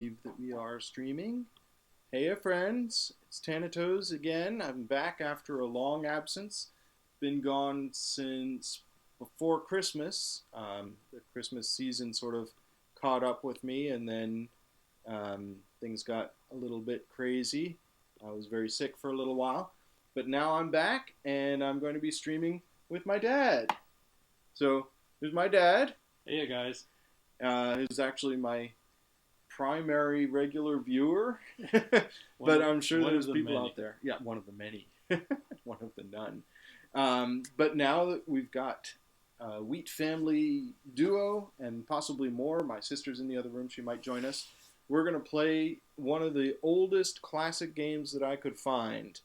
That we are streaming. Hey, friends, it's Tanatoes again. I'm back after a long absence. Been gone since before Christmas. The Christmas season sort of caught up with me, and then things got a little bit crazy. I was very sick for a little while, but now I'm back, and I'm going to be streaming with my dad. So, here's my dad. Hey guys. Who's actually my primary regular viewer, One but of, I'm sure one there's of the people many. out there. Yeah, one of the many, one of the none. But now that we've got a Wheat family duo and possibly more, my sister's in the other room. She might join us. We're going to play one of the oldest classic games that I could find.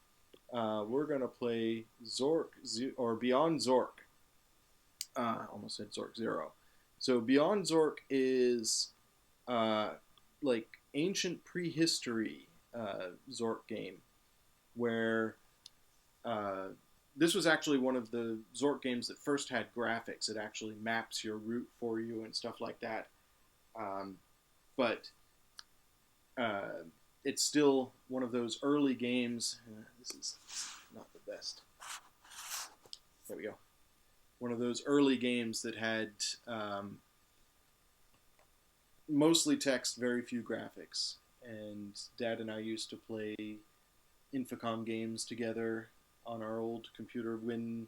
We're going to play Zork or Beyond Zork. I almost said Zork Zero. So Beyond Zork is like ancient prehistory Zork game, where this was actually one of the Zork games that first had graphics. It actually maps your route for you and stuff like that. But it's still one of those early games. This is not the best. There we go. One of those early games that had mostly text, very few graphics. And Dad and I used to play Infocom games together on our old computer. When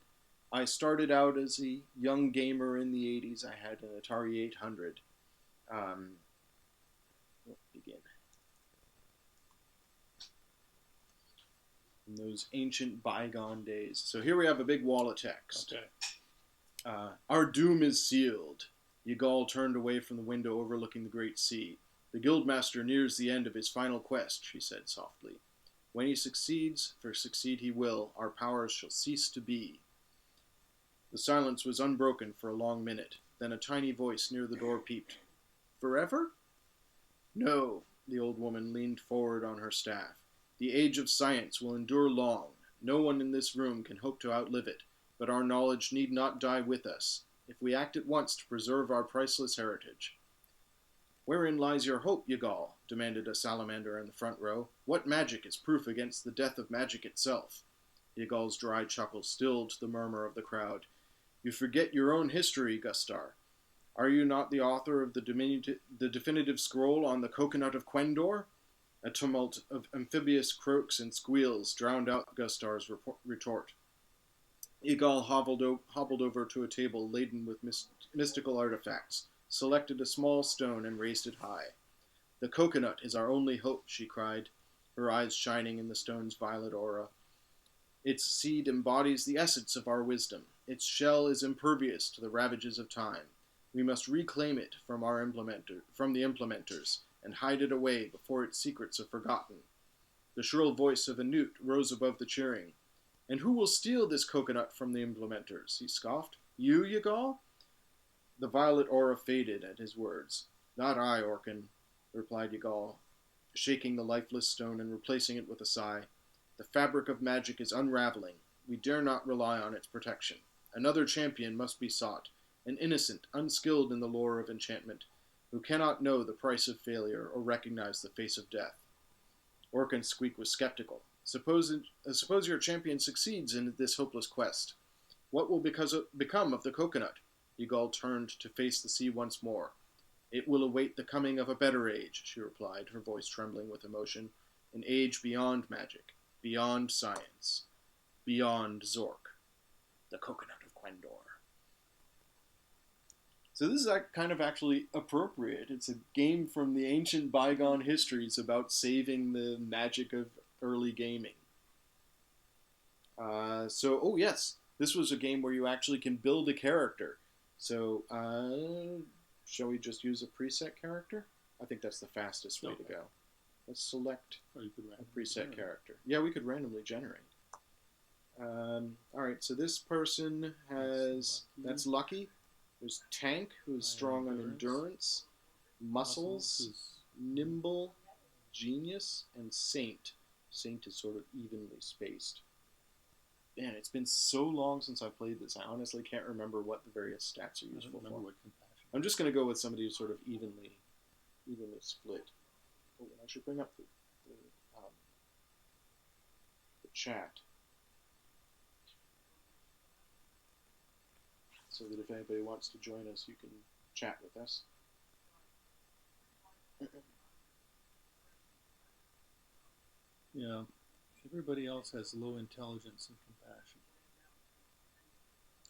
I started out as a young gamer in the 80s, I had an Atari 800. Let's begin. In those ancient bygone days. So here we have a big wall of text. Okay. Our doom is sealed. Yigal turned away from the window overlooking the great sea. The guildmaster nears the end of his final quest, she said softly. When he succeeds, for succeed he will, our powers shall cease to be. The silence was unbroken for a long minute. Then a tiny voice near the door peeped. Forever? No, the old woman leaned forward on her staff. The age of science will endure long. No one in this room can hope to outlive it, but our knowledge need not die with us, if we act at once to preserve our priceless heritage. Wherein lies your hope, Yigal? Demanded a salamander in the front row. What magic is proof against the death of magic itself? Yigal's dry chuckle stilled the murmur of the crowd. You forget your own history, Gustar. Are you not the author of the definitive scroll on the coconut of Quendor? A tumult of amphibious croaks and squeals drowned out Gustar's retort. Yigal hobbled over to a table laden with mystical artifacts, selected a small stone, and raised it high. The coconut is our only hope, she cried, her eyes shining in the stone's violet aura. Its seed embodies the essence of our wisdom. Its shell is impervious to the ravages of time. We must reclaim it from the implementers, and hide it away before its secrets are forgotten. The shrill voice of a newt rose above the cheering. And who will steal this coconut from the implementers? He scoffed. You, Yigal? The violet aura faded at his words. Not I, Orkin, replied Yigal, shaking the lifeless stone and replacing it with a sigh. The fabric of magic is unraveling. We dare not rely on its protection. Another champion must be sought, an innocent, unskilled in the lore of enchantment, who cannot know the price of failure or recognize the face of death. Orkin's squeak was skeptical. Suppose your champion succeeds in this hopeless quest. What will become of the coconut? Yigal turned to face the sea once more. It will await the coming of a better age, she replied, her voice trembling with emotion. An age beyond magic, beyond science, beyond Zork. The coconut of Quendor. So this is kind of actually appropriate. It's a game from the ancient bygone histories about saving the magic of early gaming. Oh yes, this was a game where you actually can build a character. So, shall we just use a preset character? I think that's the fastest way to go. Let's select a preset character. Yeah, we could randomly generate. Alright, so this person that's Lucky. There's Tank, who's strong on endurance. Muscles, Nimble, Genius, and Saint. Saint is sort of evenly spaced. Man, it's been so long since I played this. I honestly can't remember what the various stats are useful for. I'm just going to go with somebody who's sort of evenly split. Oh, and I should bring up the chat so that if anybody wants to join us, you can chat with us. Yeah. Everybody else has low intelligence and compassion.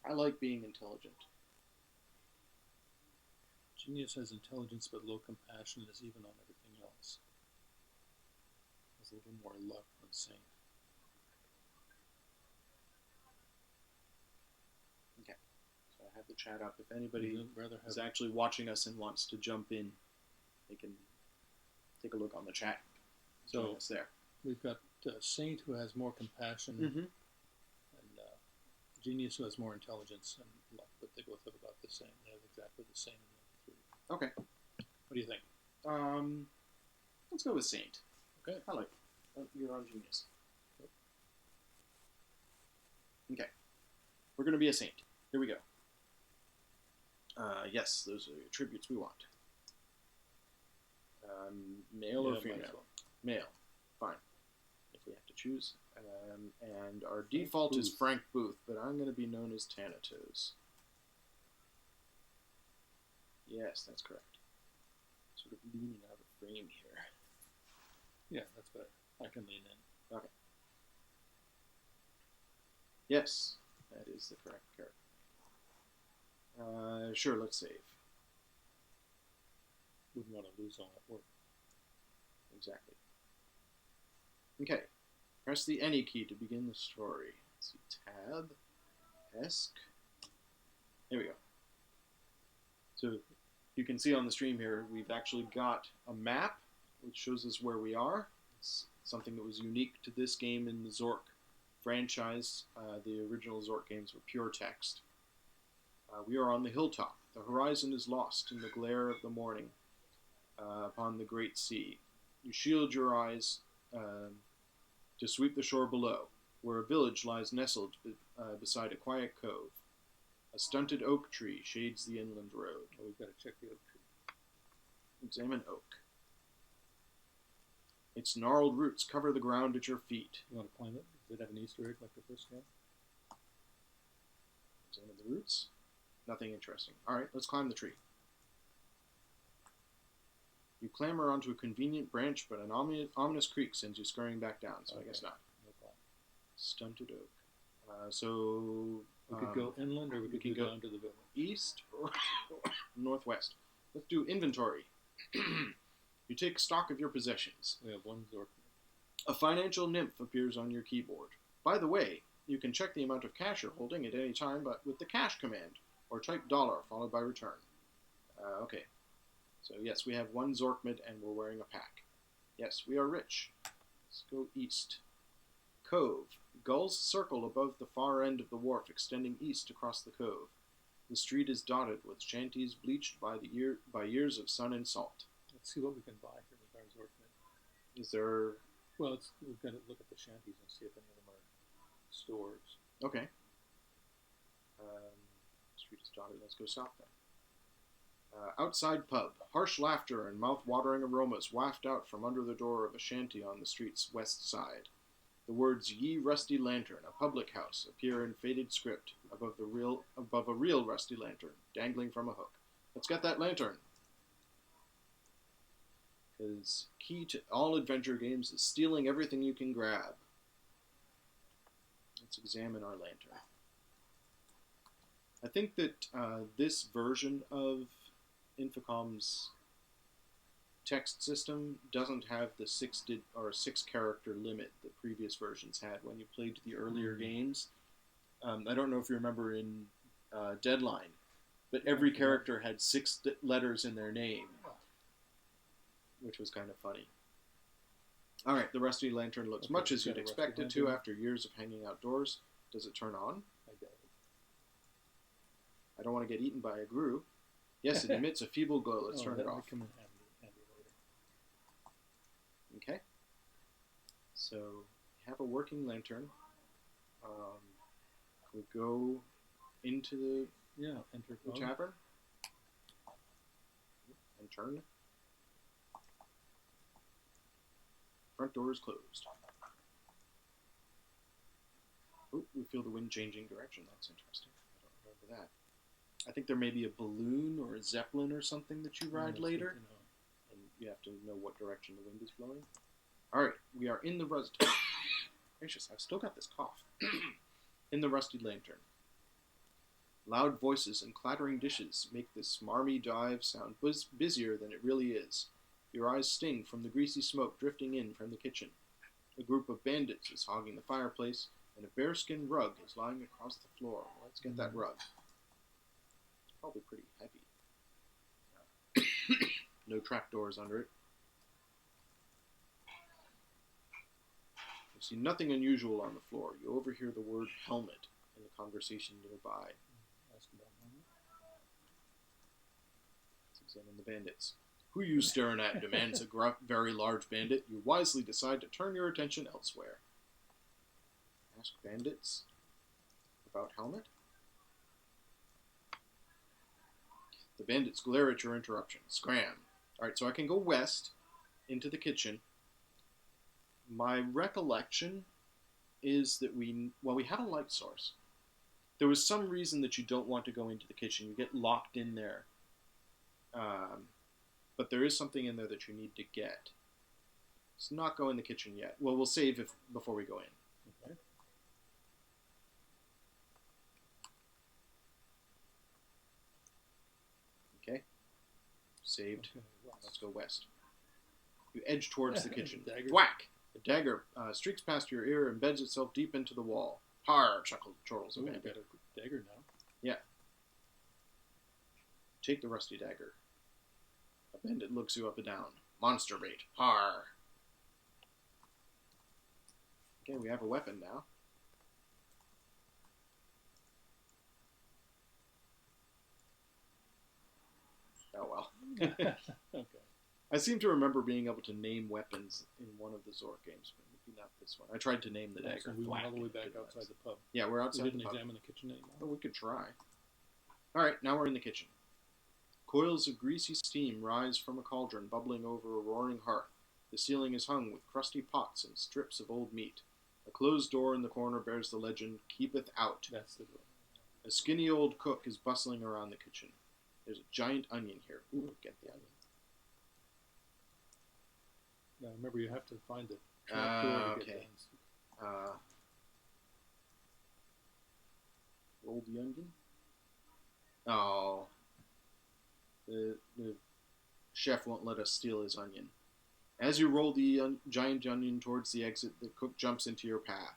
I like being intelligent. Genius has intelligence but low compassion and is even on everything else. Has a little more luck than saint. Okay. So I have the chat up. If anybody rather is actually watching us and wants to jump in, they can take a look on the chat. Join us there. We've got saint who has more compassion and genius who has more intelligence and luck, but they both have about the same. They have exactly the same in the other three. Okay. What do you think? Let's go with saint. Okay. I like it. You're on genius. Yep. Okay. We're going to be a saint. Here we go. Yes, those are the attributes we want. Male or female? Well. Male. Fine. If we have to choose. And our default is Frank Booth, but I'm going to be known as Tanatoes. Yes, that's correct. Sort of leaning out of frame here. Yeah, that's better. I can lean in. Okay. Yes, that is the correct character. Sure, let's save. Wouldn't want to lose all that work. Exactly. Okay. Press the any key to begin the story. Let's see, tab, esc. There we go. So you can see on the stream here, we've actually got a map which shows us where we are. It's something that was unique to this game in the Zork franchise. The original Zork games were pure text. We are on the hilltop. The horizon is lost in the glare of the morning upon the great sea. You shield your eyes to sweep the shore below, where a village lies nestled beside a quiet cove. A stunted oak tree shades the inland road. Oh, we've got to check the oak tree. Examine oak. Its gnarled roots cover the ground at your feet. You want to climb it? Does it have an Easter egg like the first game? Examine the roots. Nothing interesting. Alright, let's climb the tree. You clamber onto a convenient branch, but an ominous creak sends you scurrying back down, so okay. I guess not. No problem. Stunted oak. So... We could go inland or we could go down to the village. East or northwest. Let's do inventory. You take stock of your possessions. We have one Zork. A financial nymph appears on your keyboard. By the way, you can check the amount of cash you're holding at any time, but with the cash command, or type $, followed by return. Okay. So yes, we have one Zorkmid and we're wearing a pack. Yes, we are rich. Let's go east. Cove. Gulls circle above the far end of the wharf, extending east across the cove. The street is dotted with shanties bleached by years of sun and salt. Let's see what we can buy here with our Zorkmid. Is there... Well, we've got to look at the shanties and see if any of them are stores. Okay. Street is dotted. Let's go south then. Outside pub. Harsh laughter and mouth-watering aromas waft out from under the door of a shanty on the street's west side. The words "Ye Rusty Lantern, a public house" appear in faded script above a real rusty lantern dangling from a hook. Let's get that lantern. Because key to all adventure games is stealing everything you can grab. Let's examine our lantern. I think that this version of Infocom's text system doesn't have the 6-character limit that previous versions had when you played the earlier games. I don't know if you remember in Deadline, but every character had 6 letters in their name, which was kind of funny. Alright, the rusty lantern looks much as you'd expect it to after years of hanging outdoors. Does it turn on? I doubt it. I don't want to get eaten by a grue. Yes, it emits a feeble glow. Let's turn it off. Come in handy later. Okay. So, we have a working lantern. We go into the tavern. And turn. Front door is closed. Oh, we feel the wind changing direction. That's interesting. I don't remember that. I think there may be a balloon or a zeppelin or something that you ride later. And you have to know what direction the wind is blowing. Alright, we are in the rusty... Gracious, I've still got this cough. In the rusty lantern. Loud voices and clattering dishes make this smarmy dive sound busier than it really is. Your eyes sting from the greasy smoke drifting in from the kitchen. A group of bandits is hogging the fireplace, and a bearskin rug is lying across the floor. Let's get that rug. It's probably pretty heavy. No trapdoors under it. You see nothing unusual on the floor. You overhear the word helmet in the conversation nearby. Ask about helmet. Let's examine the bandits. Who you staring at? Demands a gruff, very large bandit. You wisely decide to turn your attention elsewhere. Ask bandits about helmet. The bandits glare at your interruption. Scram. Alright, so I can go west into the kitchen. My recollection is that we had a light source. There was some reason that you don't want to go into the kitchen. You get locked in there. But there is something in there that you need to get. Let's not go in the kitchen yet. Well, we'll save before we go in. Okay. Okay. Saved. Okay, Let's go west. You edge towards the kitchen. Dagger. Whack! A dagger streaks past your ear and embeds itself deep into the wall. Har! Chortles a bandit. Got a dagger now. Yeah. Take the rusty dagger. A bandit looks you up and down. Monster bait. Har! Okay, we have a weapon now. Oh well. Okay. I seem to remember being able to name weapons in one of the Zork games, but maybe not this one. I tried to name the dagger. So we went all the way Thwack. back outside the pub. Yeah, we're outside We the didn't pub. examine the kitchen anymore. Oh, we could try. Alright, now we're in the kitchen. Coils of greasy steam rise from a cauldron bubbling over a roaring hearth. The ceiling is hung with crusty pots and strips of old meat. A closed door in the corner bears the legend, "Keepeth out." That's the door. A skinny old cook is bustling around the kitchen. There's a giant onion here. Ooh, get the onion. Now remember, you have to find the trap door to get okay. down. Roll the onion. Oh. The chef won't let us steal his onion. As you roll the giant onion towards the exit, the cook jumps into your path.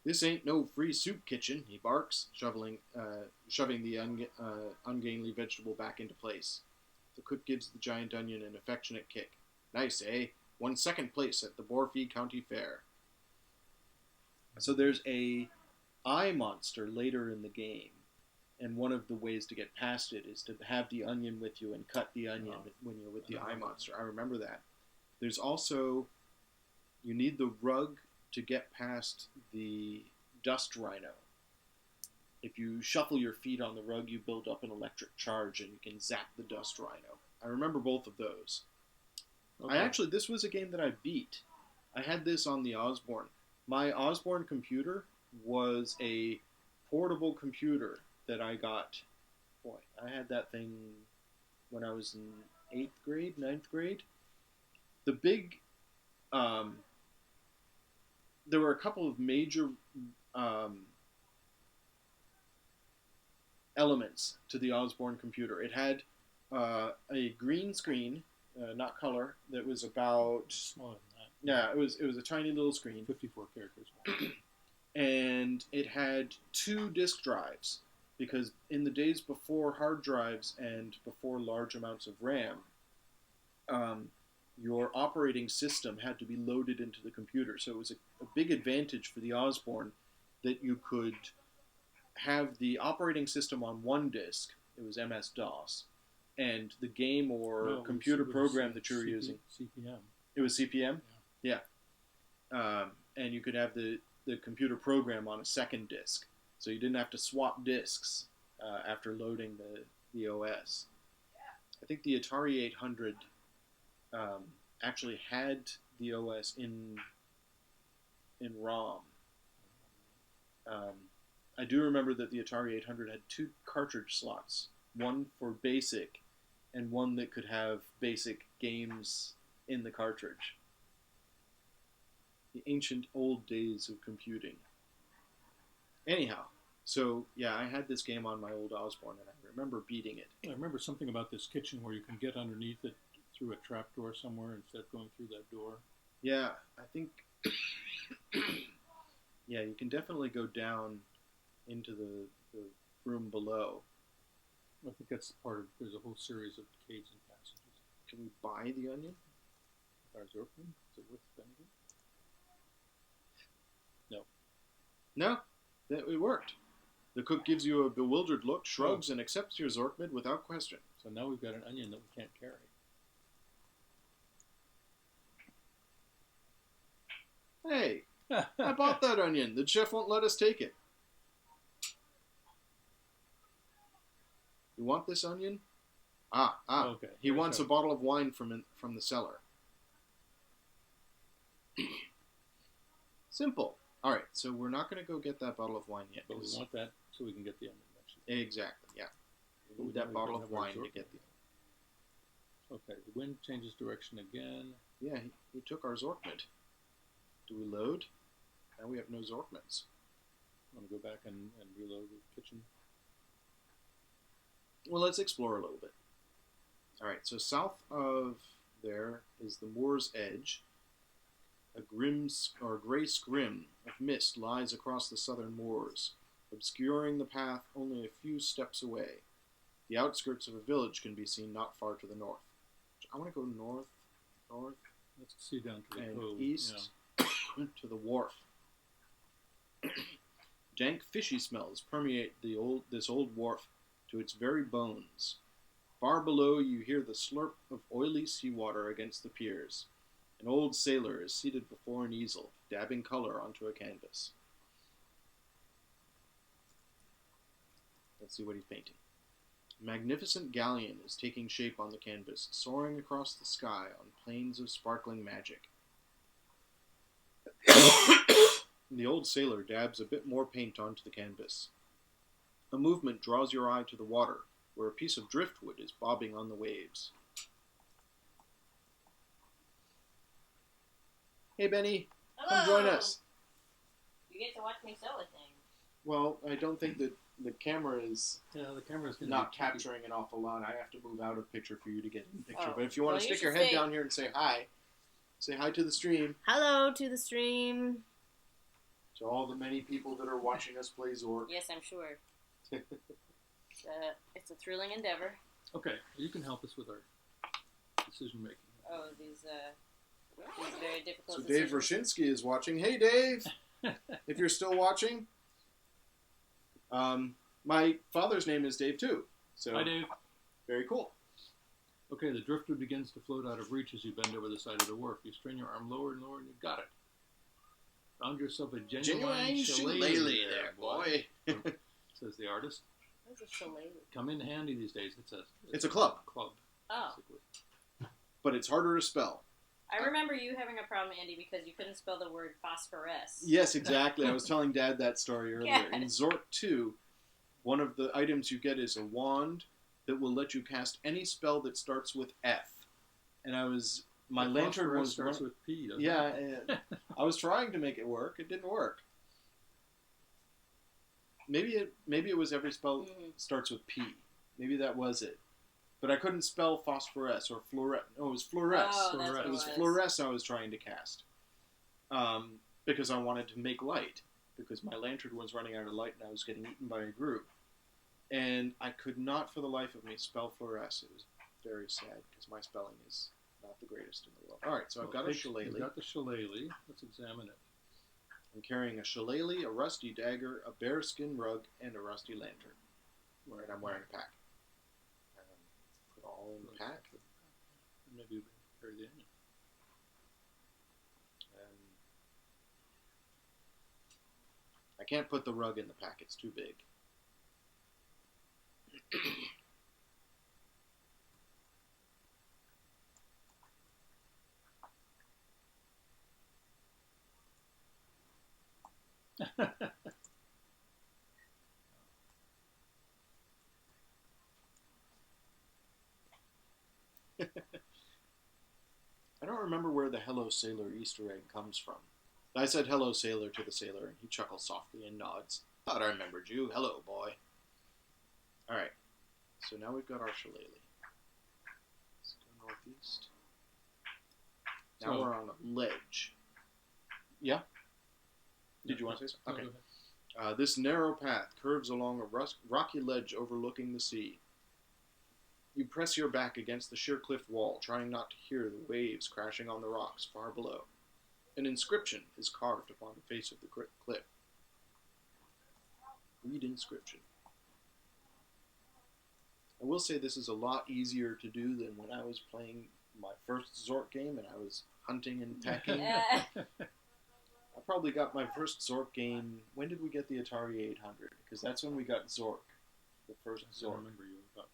"This ain't no free soup kitchen," he barks, shoving the ungainly vegetable back into place. The cook gives the giant onion an affectionate kick. "Nice, eh? Won second place at the Borfee County Fair." So there's a eye monster later in the game, and one of the ways to get past it is to have the onion with you and cut the onion when you're with the eye monster. I remember that. There's also, you need the rug to get past the dust rhino. If you shuffle your feet on the rug, you build up an electric charge and you can zap the dust rhino. I remember both of those. Okay. This was a game that I beat. I had this on the Osborne. My Osborne computer was a portable computer that I got. Boy, I had that thing when I was in 8th grade, 9th grade. The big, there were a couple of major elements to the Osborne computer. It had a green screen, not color, that was about... Smaller than that. Yeah, it was a tiny little screen. 54 characters. And it had 2 disk drives, because in the days before hard drives and before large amounts of RAM, your operating system had to be loaded into the computer. So it was a big advantage for the Osborne that you could have the operating system on one disk. It was MS-DOS. And the game or computer program that you were using. CPM. It was CPM? Yeah. And you could have the computer program on a second disk. So you didn't have to swap disks after loading the OS. I think the Atari 800 actually had the OS in ROM. I do remember that the Atari 800 had 2 cartridge slots, one for BASIC and one that could have BASIC games in the cartridge. The ancient old days of computing. Anyhow, so yeah, I had this game on my old Osborne and I remember beating it. I remember something about this kitchen where you can get underneath it through a trapdoor somewhere instead of going through that door. Yeah, I think... yeah, you can definitely go down into the room below. I think that's part of... There's a whole series of caves and passages. Can we buy the onion? Our Zorkman? Is it worth spending it? No. No, it worked. The cook gives you a bewildered look, shrugs, and accepts your Zorkmid without question. So now we've got an onion that we can't carry. Hey, I bought that onion. The chef won't let us take it. You want this onion? Okay. He wants a bottle of wine from the cellar. Simple. All right, so we're not going to go get that bottle of wine yet. But we want that so we can get the onion eventually. Exactly, yeah. We need that bottle of wine to get the onion. Okay, the wind changes direction again. Yeah, he took our Zorkmid. Do we load? Now we have no Zorkmids. I'm going to go back and reload the kitchen. Well, let's explore a little bit. All right, so south of there is the moor's edge. A grey scrim of mist lies across the southern moors, obscuring the path only a few steps away. The outskirts of a village can be seen not far to the north. I want to go north. Let's see down to the and cove. east to the wharf. Dank, fishy smells permeate this old wharf to its very bones. Far below, you hear the slurp of oily seawater against the piers. An old sailor is seated before an easel, dabbing color onto a canvas. Let's see what he's painting. A magnificent galleon is taking shape on the canvas, soaring across the sky on plains of sparkling magic. The old sailor dabs a bit more paint onto the canvas. A movement draws your eye to the water, where a piece of driftwood is bobbing on the waves. Hey, Benny. Hello. Come join us. You get to watch me sew a thing. Well, I don't think that the camera is the camera's going not capturing an awful lot. I have to move out of picture for you to get in the picture. Oh. But if you want Well, to you stick your should head stay- down here and say hi to the stream, Hello to the stream. to all the many people that are watching us play Zork. Yes, I'm sure. It's a thrilling endeavor. Okay, you can help us with our decision making. Oh, these very difficult So Dave decisions. Roshinsky is watching. Hey, Dave! If you're still watching. My father's name is Dave, too. So Hi, Dave. very cool. Okay, the driftwood begins to float out of reach as you bend over the side of the wharf. You strain your arm lower and lower, and you've got it. Found yourself a genuine shillelagh there, boy. Says the artist. What's a shillelagh? Come in handy these days. It's a club. Club, Oh. basically. But it's harder to spell. I remember you having a problem, Andy, because you couldn't spell the word phosphorus. Yes, exactly. I was telling Dad that story earlier. Yes. In Zork 2, one of the items you get is a wand that will let you cast any spell that starts with F. And my The lantern phosphorus was... starts with P, doesn't Yeah, it? I was trying to make it work. It didn't work. Maybe it was every spell starts with P. Maybe that was it. But I couldn't spell phosphorus or fluoresce. No, it was fluoresce. Oh, that's what It was fluoresce I was trying to cast. Because I wanted to make light. Because my lantern was running out of light and I was getting eaten by a group. And I could not for the life of me spell fluoresce. It was very sad because my spelling is not the greatest in the world. Alright, so I've got a shillelagh. You've got the shillelagh. Let's examine it. I'm carrying a shillelagh, a rusty dagger, a bearskin rug, and a rusty lantern. Right, I'm wearing a pack. Put it all in the pack. Maybe we can carry the onion. I can't put the rug in the pack. It's too big. I don't remember where the Hello Sailor Easter egg comes from. I said hello, sailor, to the sailor, and he chuckles softly and nods. Thought I remembered you. Hello, boy. Alright. So now we've got our shillelagh. Let's go northeast. Now we're on a ledge. Yeah? Did you want to say something? Okay. Go ahead. This narrow path curves along a rocky ledge overlooking the sea. You press your back against the sheer cliff wall, trying not to hear the waves crashing on the rocks far below. An inscription is carved upon the face of the cliff. Read inscription. I will say this is a lot easier to do than when I was playing my first Zork game and I was hunting and pecking. I probably got my first Zork game. When did we get the Atari 800? Because that's when we got Zork. The first Zork. I remember you were about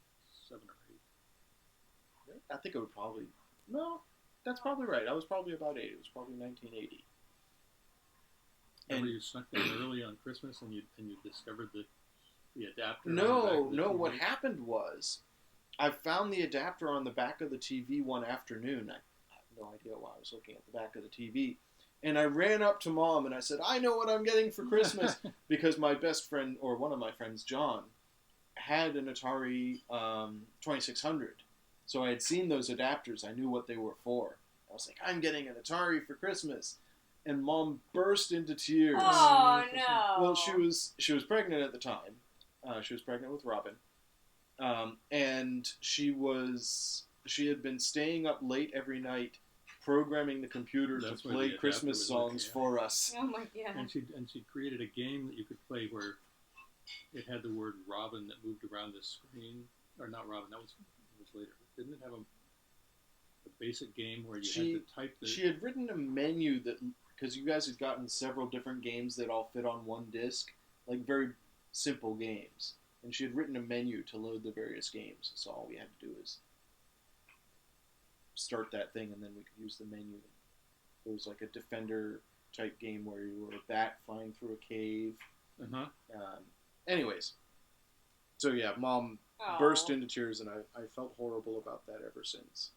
7 or 8. I think it would probably... No, that's probably right. I was probably about 8. It was probably 1980. Remember you snuck down early on Christmas and you discovered the adapter? No. What happened was I found the adapter on the back of the TV one afternoon. I have no idea why I was looking at the back of the TV. And I ran up to Mom and I said, I know what I'm getting for Christmas. Because my best friend, or one of my friends, John, had an Atari 2600. So I had seen those adapters. I knew what they were for. I was like, I'm getting an Atari for Christmas. And Mom burst into tears. Oh, no. Well, she was pregnant at the time. She was pregnant with Robin. And she had been staying up late every night programming the computer to play Christmas songs for us. Oh my god. And she created a game that you could play where it had the word Robin that moved around the screen. Or not Robin, that was later. Didn't it have a basic game where you had to type the... She had written a menu that... Because you guys had gotten several different games that all fit on one disc. Like very simple games. And she had written a menu to load the various games. So all we had to do is start that thing and then we could use the menu. There was like a Defender type game where you were a bat flying through a cave. Uh-huh. Anyways. So yeah, Mom burst into tears and I felt horrible about that ever since.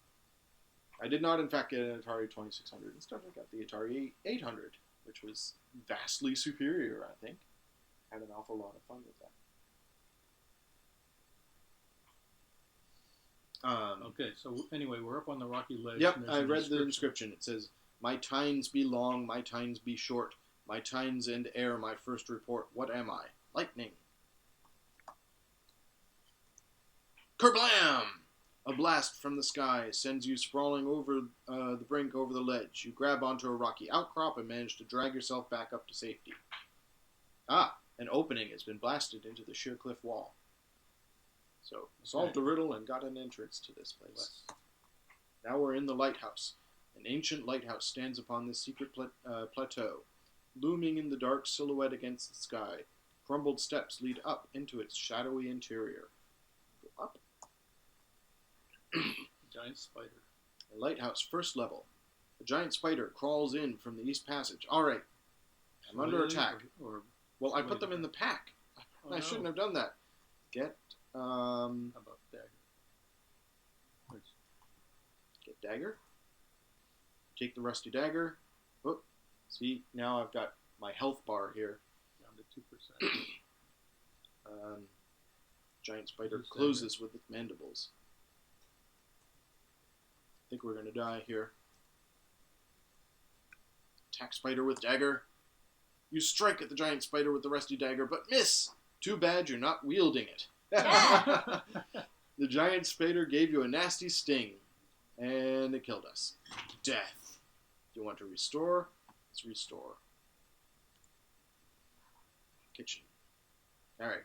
I did not in fact get an Atari 2600. Instead I got the Atari 800, which was vastly superior, I think. Had an awful lot of fun with that. Okay, so anyway, we're up on the rocky ledge. Yep, I read the inscription. It says, my tines be long, my tines be short. My tines end ere my first report. What am I? Lightning. Kerblam! A blast from the sky sends you sprawling over the brink over the ledge. You grab onto a rocky outcrop and manage to drag yourself back up to safety. An opening has been blasted into the sheer cliff wall. So, solved a riddle and got an entrance to this place. Now we're in the lighthouse. An ancient lighthouse stands upon this secret plateau, looming in the dark silhouette against the sky. Crumbled steps lead up into its shadowy interior. Go up. Giant spider. A lighthouse, first level. A giant spider crawls in from the east passage. All right, I'm under attack. Well, I put them in the pack. I shouldn't have done that. Get How about dagger? Get dagger. Take the rusty dagger. Oh, see, now I've got my health bar here. Down to 2%. Giant spider closes with its mandibles. I think we're going to die here. Attack spider with dagger. You strike at the giant spider with the rusty dagger, but miss! Too bad you're not wielding it. The giant spider gave you a nasty sting, and it killed us. Death. Do you want to restore? Let's restore. Kitchen. Alright.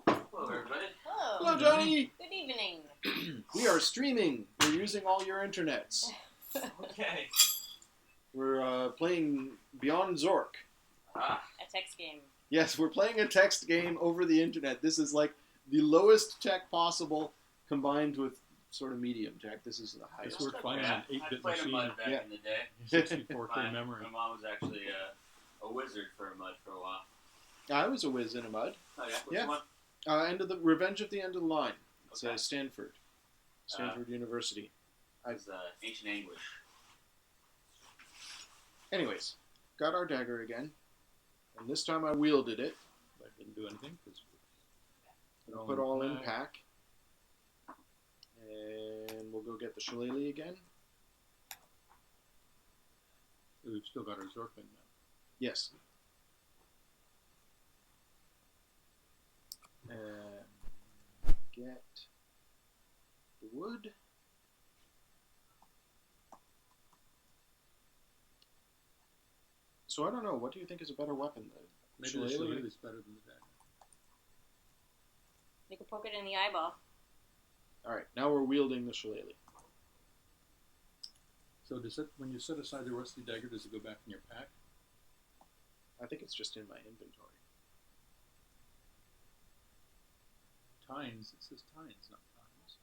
Hello, everybody. Hello. Hello, Johnny! Good evening. We are streaming. We're using all your internets. Okay. We're playing Beyond Zork. A text game. Yes, we're playing a text game over the internet. This is like the lowest tech possible combined with sort of medium, Jack. This is the It's highest. worth finding an I 8-bit played a machine. mud back Yeah. in the day. 64K memory. My mom was actually a wizard for a mud for a while. I was a whiz in a mud. Oh yeah, which Yeah. one? End of the Revenge of the End of the Line. It's Okay. Stanford University. It was ancient English. Anyways, got our dagger again, and this time I wielded it. I didn't do anything because Put all in pack, and we'll go get the shillelagh again. We've still got our Zorkman now. Yes. And get the wood. So I don't know. What do you think is a better weapon? The Maybe the shillelagh is better than the dagger. You can poke it in the eyeball. All right, now we're wielding the shillelagh. So does it, when you set aside the rusty dagger, does it go back in your pack? I think it's just in my inventory. Tines, it says tines, not times.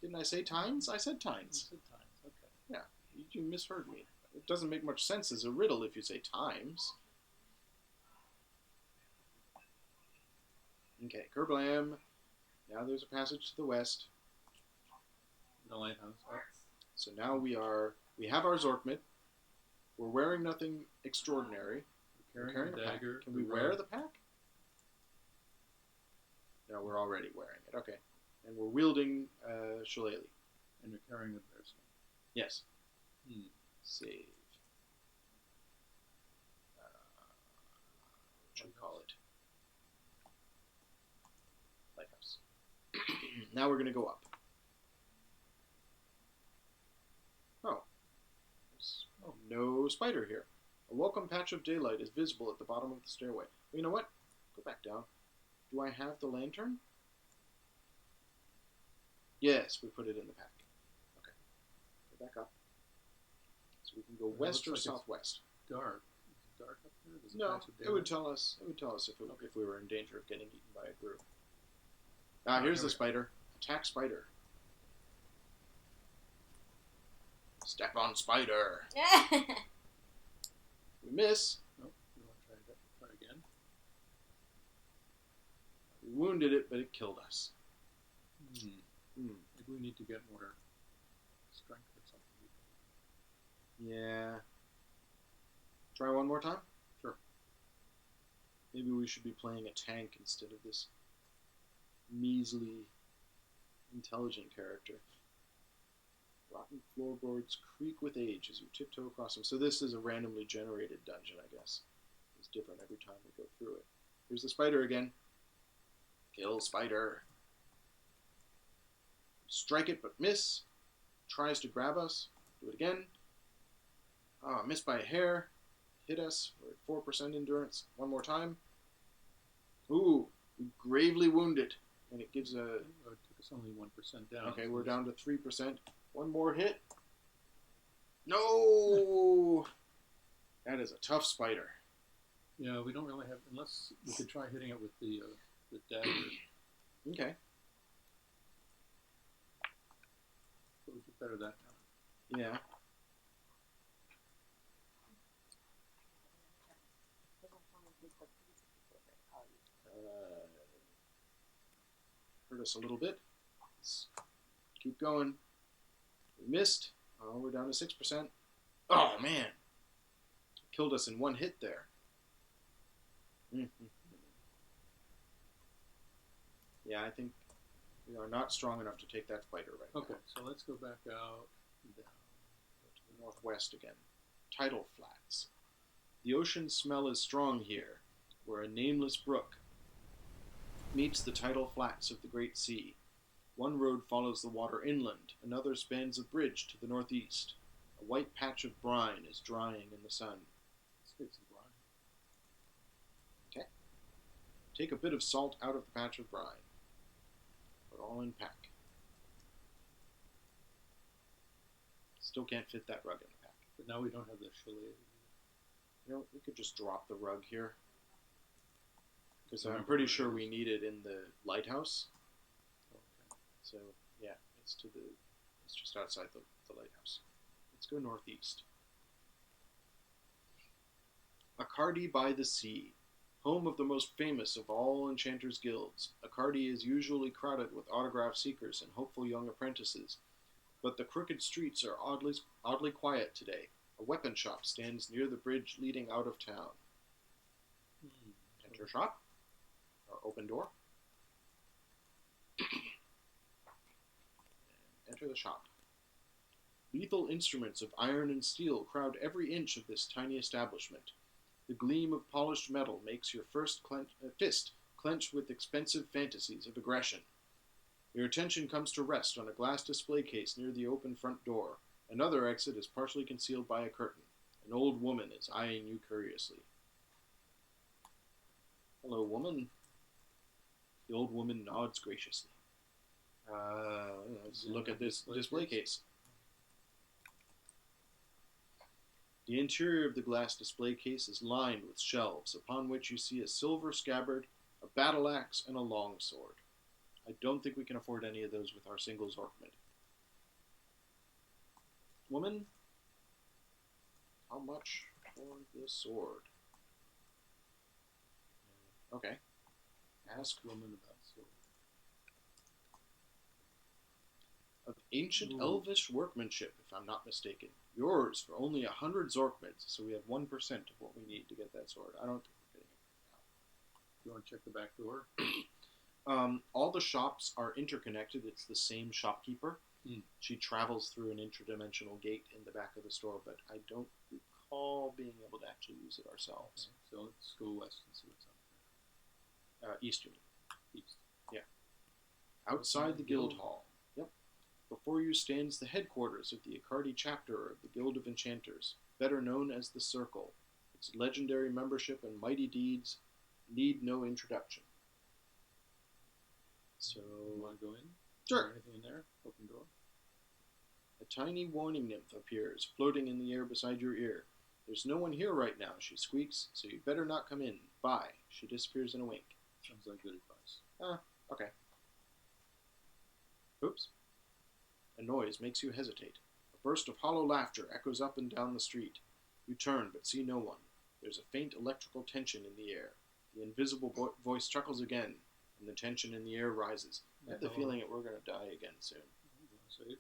Didn't I say tines? I said It tines. said tines, okay. You misheard me. It doesn't make much sense as a riddle if you say times. Okay, Kerblam. Now there's a passage to the west. The lighthouse. Oh, So now we have our Zorkmit. We're wearing nothing extraordinary. we're We're carrying carrying the the pack. dagger. Can we wear the pack? No, we're already wearing it. Okay. And we're wielding shillelagh. And you're carrying the bearskin. Yes. Hmm. Save. What should we call it? Lighthouse. Now we're going to go up. Oh. There's no spider here. A welcome patch of daylight is visible at the bottom of the stairway. Well, you know what? Go back down. Do I have the lantern? Yes, we put it in the pack. Okay. Go back up. So we can go Well, west or looks like it's southwest. Dark. Is it dark up there? Does it No, patch of it would daylight? tell us. It would tell us if we were in danger of getting eaten by a group. Oh, Here's here the we go. spider. Attack spider. Step on spider. We miss. Oh, you want to try that? Try again? We wounded it, but it killed us. Hmm. Hmm. Maybe we need to get more strength or something. Yeah. Try one more time? Sure. Maybe we should be playing a tank instead of this measly, intelligent character. Rotten floorboards creak with age as you tiptoe across them. So this is a randomly generated dungeon, I guess. It's different every time we go through it. Here's the spider again. Kill spider. Strike it but miss. Tries to grab us. Do it again. Missed by a hair. Hit us. We're at 4% endurance. One more time. Ooh, we gravely wounded. And it gives a... It took us only 1% down. Okay, so we're it's- down to 3%. One more hit. No! That is a tough spider. Yeah, we don't really have... Unless we could try hitting it with the dagger. Okay. But we did better that time. Yeah. Hurt us a little bit. Let's keep going. We missed. Oh, we're down to 6%. Oh, man. Killed us in one hit there. Yeah, I think we are not strong enough to take that spider right Okay, now. so let's go back out and down. Go to the northwest again. Tidal flats. The ocean smell is strong here, where a nameless brook meets the tidal flats of the great sea. One road follows the water inland, another spans a bridge to the northeast. A white patch of brine is drying in the sun. Let's get some brine. Okay. Take a bit of salt out of the patch of brine. Put all in pack. Still can't fit that rug in the pack. But now we don't have the shillelagh. You know, we could just drop the rug here. Because I'm Remember pretty where it sure is. we need it in the lighthouse. Okay. So, yeah, it's just outside the lighthouse. Let's go northeast. Akardi by the Sea, home of the most famous of all enchanters' guilds. Akardi is usually crowded with autograph seekers and hopeful young apprentices, but the crooked streets are oddly quiet today. A weapon shop stands near the bridge leading out of town. Enter shop, or open door. Enter the shop. Lethal instruments of iron and steel crowd every inch of this tiny establishment. The gleam of polished metal makes your fist clench with expensive fantasies of aggression. Your attention comes to rest on a glass display case near the open front door. Another exit is partially concealed by a curtain. An old woman is eyeing you curiously. Hello, woman. The old woman nods graciously. Let's look at this display case. The interior of the glass display case is lined with shelves, upon which you see a silver scabbard, a battle axe, and a longsword. I don't think we can afford any of those with our single Zorkman. Woman, how much for the sword? Okay. Ask woman about sword. Of ancient Ooh. elvish workmanship, if I'm not mistaken. Yours for only 100 Zorkmids, so we have 1% of what we need to get that sword. I don't think we're getting it You want to check the back door? now. All the shops are interconnected. It's the same shopkeeper. Mm. She travels through an interdimensional gate in the back of the store, but I don't recall being able to actually use it ourselves. Okay, so let's go west and see what's out East, you mean. there. East. Outside the guild hall. Yep. Before you stands the headquarters of the Akardi chapter of the Guild of Enchanters, better known as the Circle. Its legendary membership and mighty deeds need no introduction. So, You want to go in? Sure. Anything in there? Open door. A tiny warning nymph appears, floating in the air beside your ear. There's no one here right now, she squeaks, so you better not come in. Bye. She disappears in a wink. Sounds like good advice. Okay. Oops. A noise makes you hesitate. A burst of hollow laughter echoes up and down the street. You turn, but see no one. There's a faint electrical tension in the air. The invisible voice chuckles again, and the tension in the air rises. I have the feeling that we're going to die again soon. You want to save?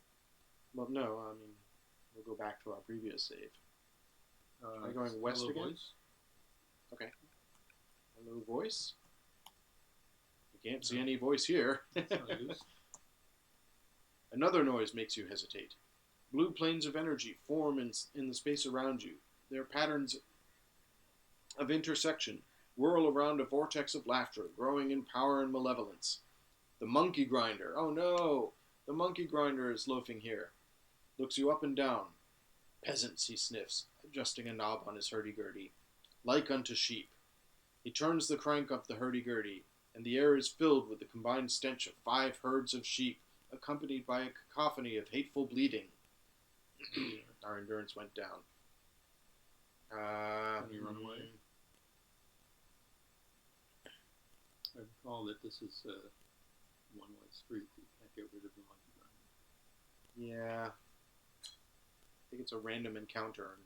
Well, no, I mean, we'll go back to our previous save. Am I going west hello, again? Voice. Okay. Hello, voice? I can't see any voice here. That's not use. Another noise makes you hesitate. Blue planes of energy form in the space around you. Their patterns of intersection whirl around a vortex of laughter, growing in power and malevolence. The monkey grinder. Oh no! The monkey grinder is loafing here. Looks you up and down. Peasants, he sniffs, adjusting a knob on his hurdy-gurdy. Like unto sheep. He turns the crank of the hurdy-gurdy, and the air is filled with the combined stench of 5 herds of sheep, accompanied by a cacophony of hateful bleating. Our endurance went down. Can we run away? I recall that this is a one-way street. You can't get rid of the monkey grinder. Yeah. I think it's a random encounter.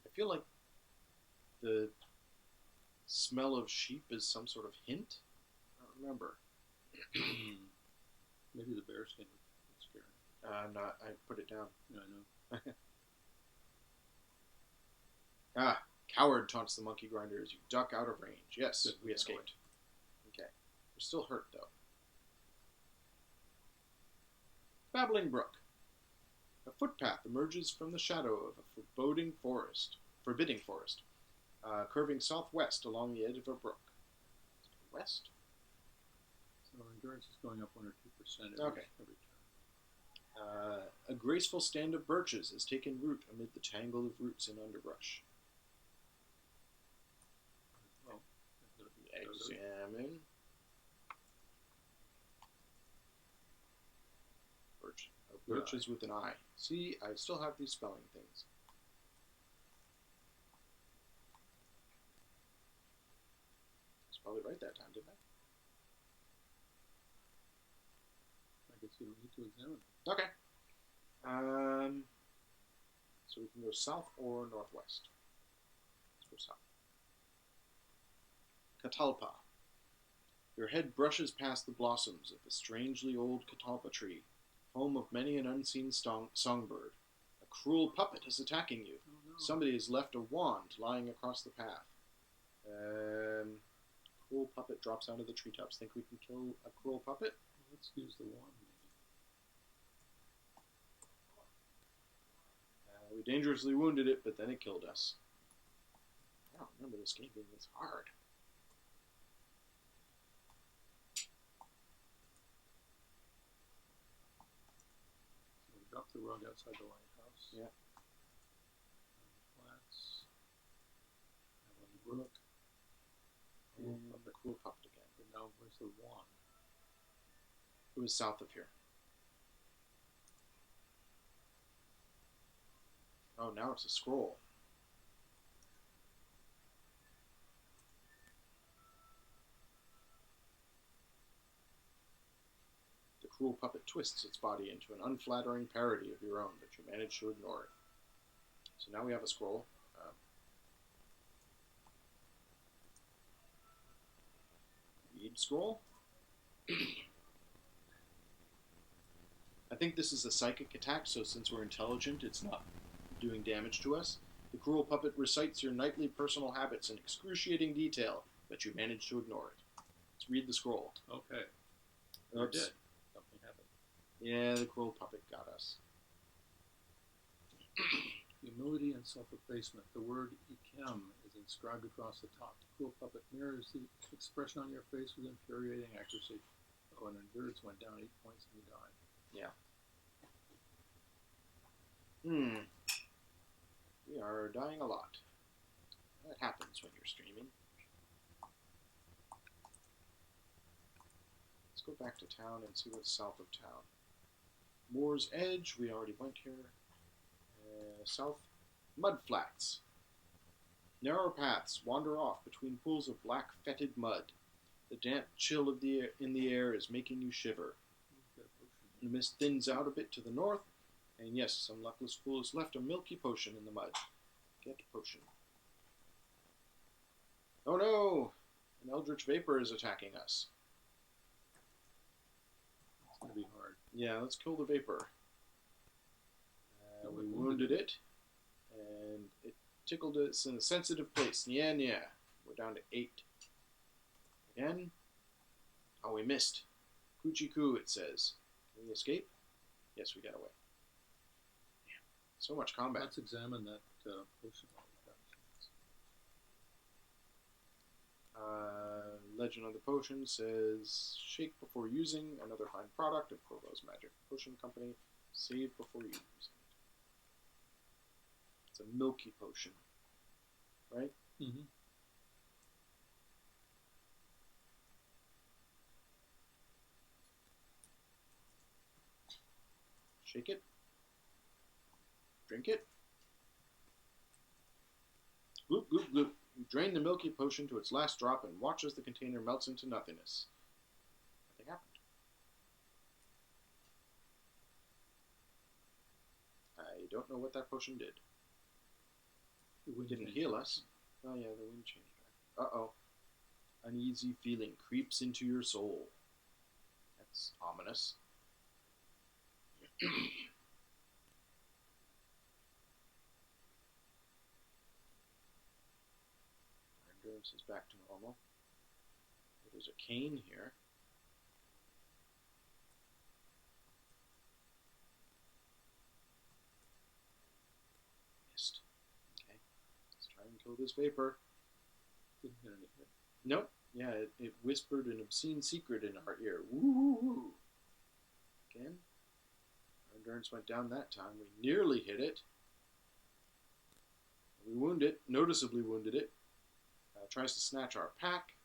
I feel like the smell of sheep is some sort of hint. I don't remember. Maybe the bear skin would scare him. I'm not. I put it down. Yeah, I know. Coward taunts the monkey grinder as you duck out of range. Yes, Good, we that escaped. Okay. We're still hurt, though. Babbling Brook. A footpath emerges from the shadow of a forbidding forest, curving southwest along the edge of a brook. West? So our endurance is going up 1 or 2% Okay. every turn. A graceful stand of birches has taken root amid the tangle of roots and underbrush. Well, Examine. Birch. Birches with an eye. See, I still have these spelling things. Spelled it right that time, didn't I guess you don't need to examine it. I? Okay. So we can go south or northwest. Let's go south. Catalpa. Your head brushes past the blossoms of the strangely old catalpa tree, home of many an unseen songbird. A cruel puppet is attacking you. Oh, no. Somebody has left a wand lying across the path. Cruel puppet drops out of the treetops. Think we can kill a cruel puppet? Let's use the wand, maybe. We dangerously wounded it, but then it killed us. I don't remember this game being this hard. So we drop the rug outside the lighthouse. Yeah. Flats. Have on the brook. And the cruel puppet again. But now where's the wand? It was south of here. Oh, now it's a scroll. The cruel puppet twists its body into an unflattering parody of your own, but you manage to ignore it. So now we have a scroll. Read scroll. I think this is a psychic attack, so since we're intelligent, it's not doing damage to us. The cruel puppet recites your nightly personal habits in excruciating detail, but you manage to ignore it. Let's read the scroll. Okay. We're Oops. dead. Something happened. Yeah, the cruel puppet got us. Humility and self-effacement. The word ikem is inscribed across the top. The cruel puppet mirrors the expression on your face with infuriating accuracy. Oh, and endurance went down 8 points and you died. Yeah. We are dying a lot. That happens when you're streaming. Let's go back to town and see what's south of town. Moor's Edge, we already went here. South, mud flats. Narrow paths wander off between pools of black, fetid mud. The damp chill of in the air is making you shiver. Got a potion. The mist thins out a bit to the north, and yes, some luckless fool has left a milky potion in the mud. Get potion. Oh no! An eldritch vapor is attacking us. It's going to be hard. Yeah, let's kill the vapor. We wounded it, and it tickled us in a sensitive place. Yeah. We're down to 8. Again. Oh, we missed. Coochie coo, it says. Can we escape? Yes, we got away. Yeah. So much combat. Let's examine that potion. Legend of the potion says, shake before using. Another fine product of Corvo's Magic Potion Company. Save before using. It's a milky potion, right? Mm-hmm. Shake it. Drink it. Gloop, gloop, gloop. You drain the milky potion to its last drop and watch as the container melts into nothingness. Nothing happened. I don't know what that potion did. It didn't heal us. Oh yeah, the wind changed back. Uh-oh. Uneasy feeling creeps into your soul. That's ominous. Our endurance is back to normal. There's a cane here. Missed. Okay. Let's try and kill this vapor. Didn't get any hit. Nope. Yeah, it whispered an obscene secret in our ear. Woo! Again. Our endurance went down that time. We nearly hit it. We wounded it, noticeably wounded it. Tries to snatch our pack.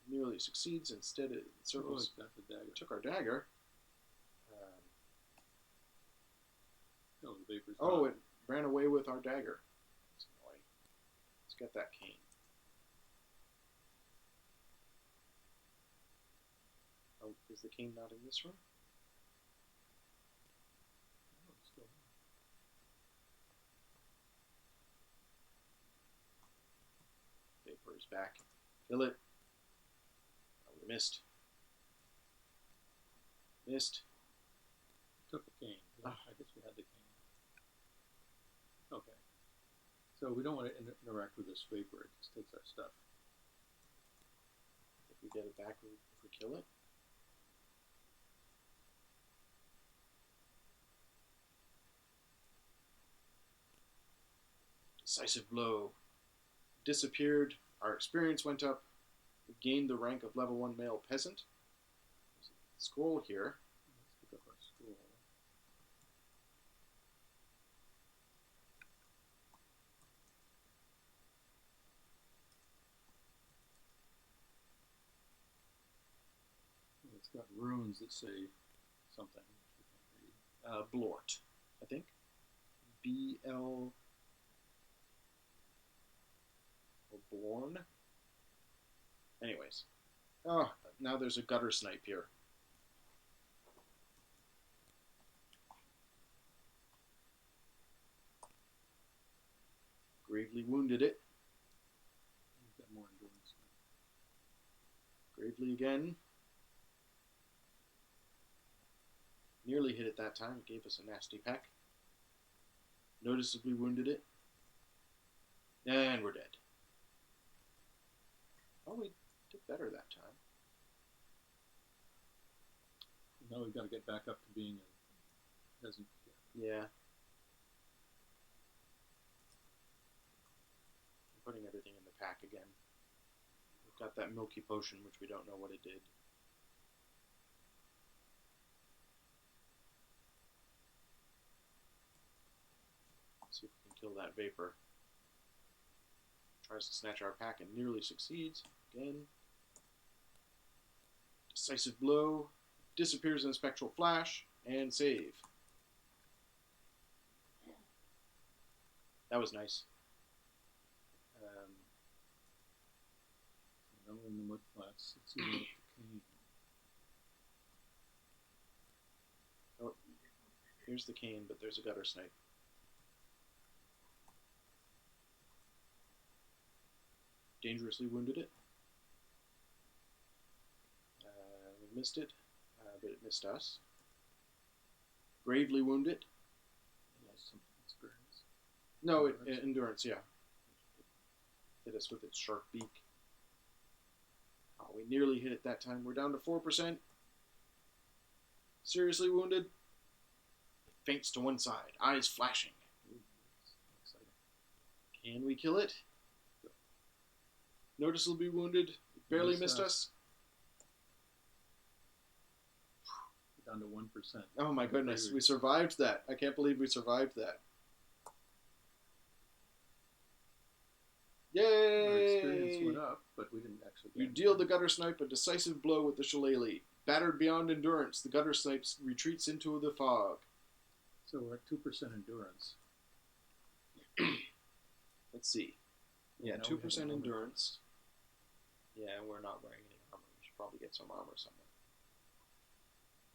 Nearly succeeds. Instead, it circles. Oh, it got the dagger. Took our dagger. Oh, the vapor's Oh, gone. it ran away with our dagger. That's annoying. Let's get that cane. is the cane not in this room? Oh, it's still there. Vapor is back. Kill it. Oh, we missed. Missed. Took the cane. Ah. I guess we had the cane. Okay. So we don't want to interact with this vapor. It just takes our stuff. If we get it back, if we kill it. Decisive blow. Disappeared. Our experience went up. We gained the rank of level 1 male peasant. There's a scroll here. Let's pick up our scroll. It's got runes that say something which we can't read. Blort, I think. B-L... or Born? Anyways. Oh, now there's a gutter snipe here. Gravely wounded it. We've got more endurance now. Gravely again. Nearly hit it that time. It gave us a nasty peck. Noticeably wounded it. And we're dead. Oh, we did better that time. Now we've got to get back up to being a peasant again. Yeah. I'm putting everything in the pack again. We've got that milky potion, which we don't know what it did. See if we can kill that vapor. Tries to snatch our pack and nearly succeeds. Again. Decisive blow. Disappears in a spectral flash. And save. That was nice. Now we're in the mud flats. Let's see what the cane. Oh, here's the cane, but there's a gutter snipe. Dangerously wounded it. We missed it, but it missed us. Gravely wounded. We lost some experience. No, Endurance. endurance, yeah. Hit us with its sharp beak. Oh, we nearly hit it that time. We're down to 4%. Seriously wounded. It faints to one side, eyes flashing. Ooh, that's exciting. Can we kill it? Noticeably wounded. It barely missed us. We're down to 1%. Oh my goodness, we survived that. I can't believe we survived that. Yay! Our experience went up, but we didn't actually You get deal the gutter snipe a decisive blow with the shillelagh. Battered beyond endurance, the gutter snipe retreats into the fog. So we're at 2% endurance. Let's see. Yeah, Now we have 2% armor. endurance. Yeah, we're not wearing any armor. We should probably get some armor somewhere.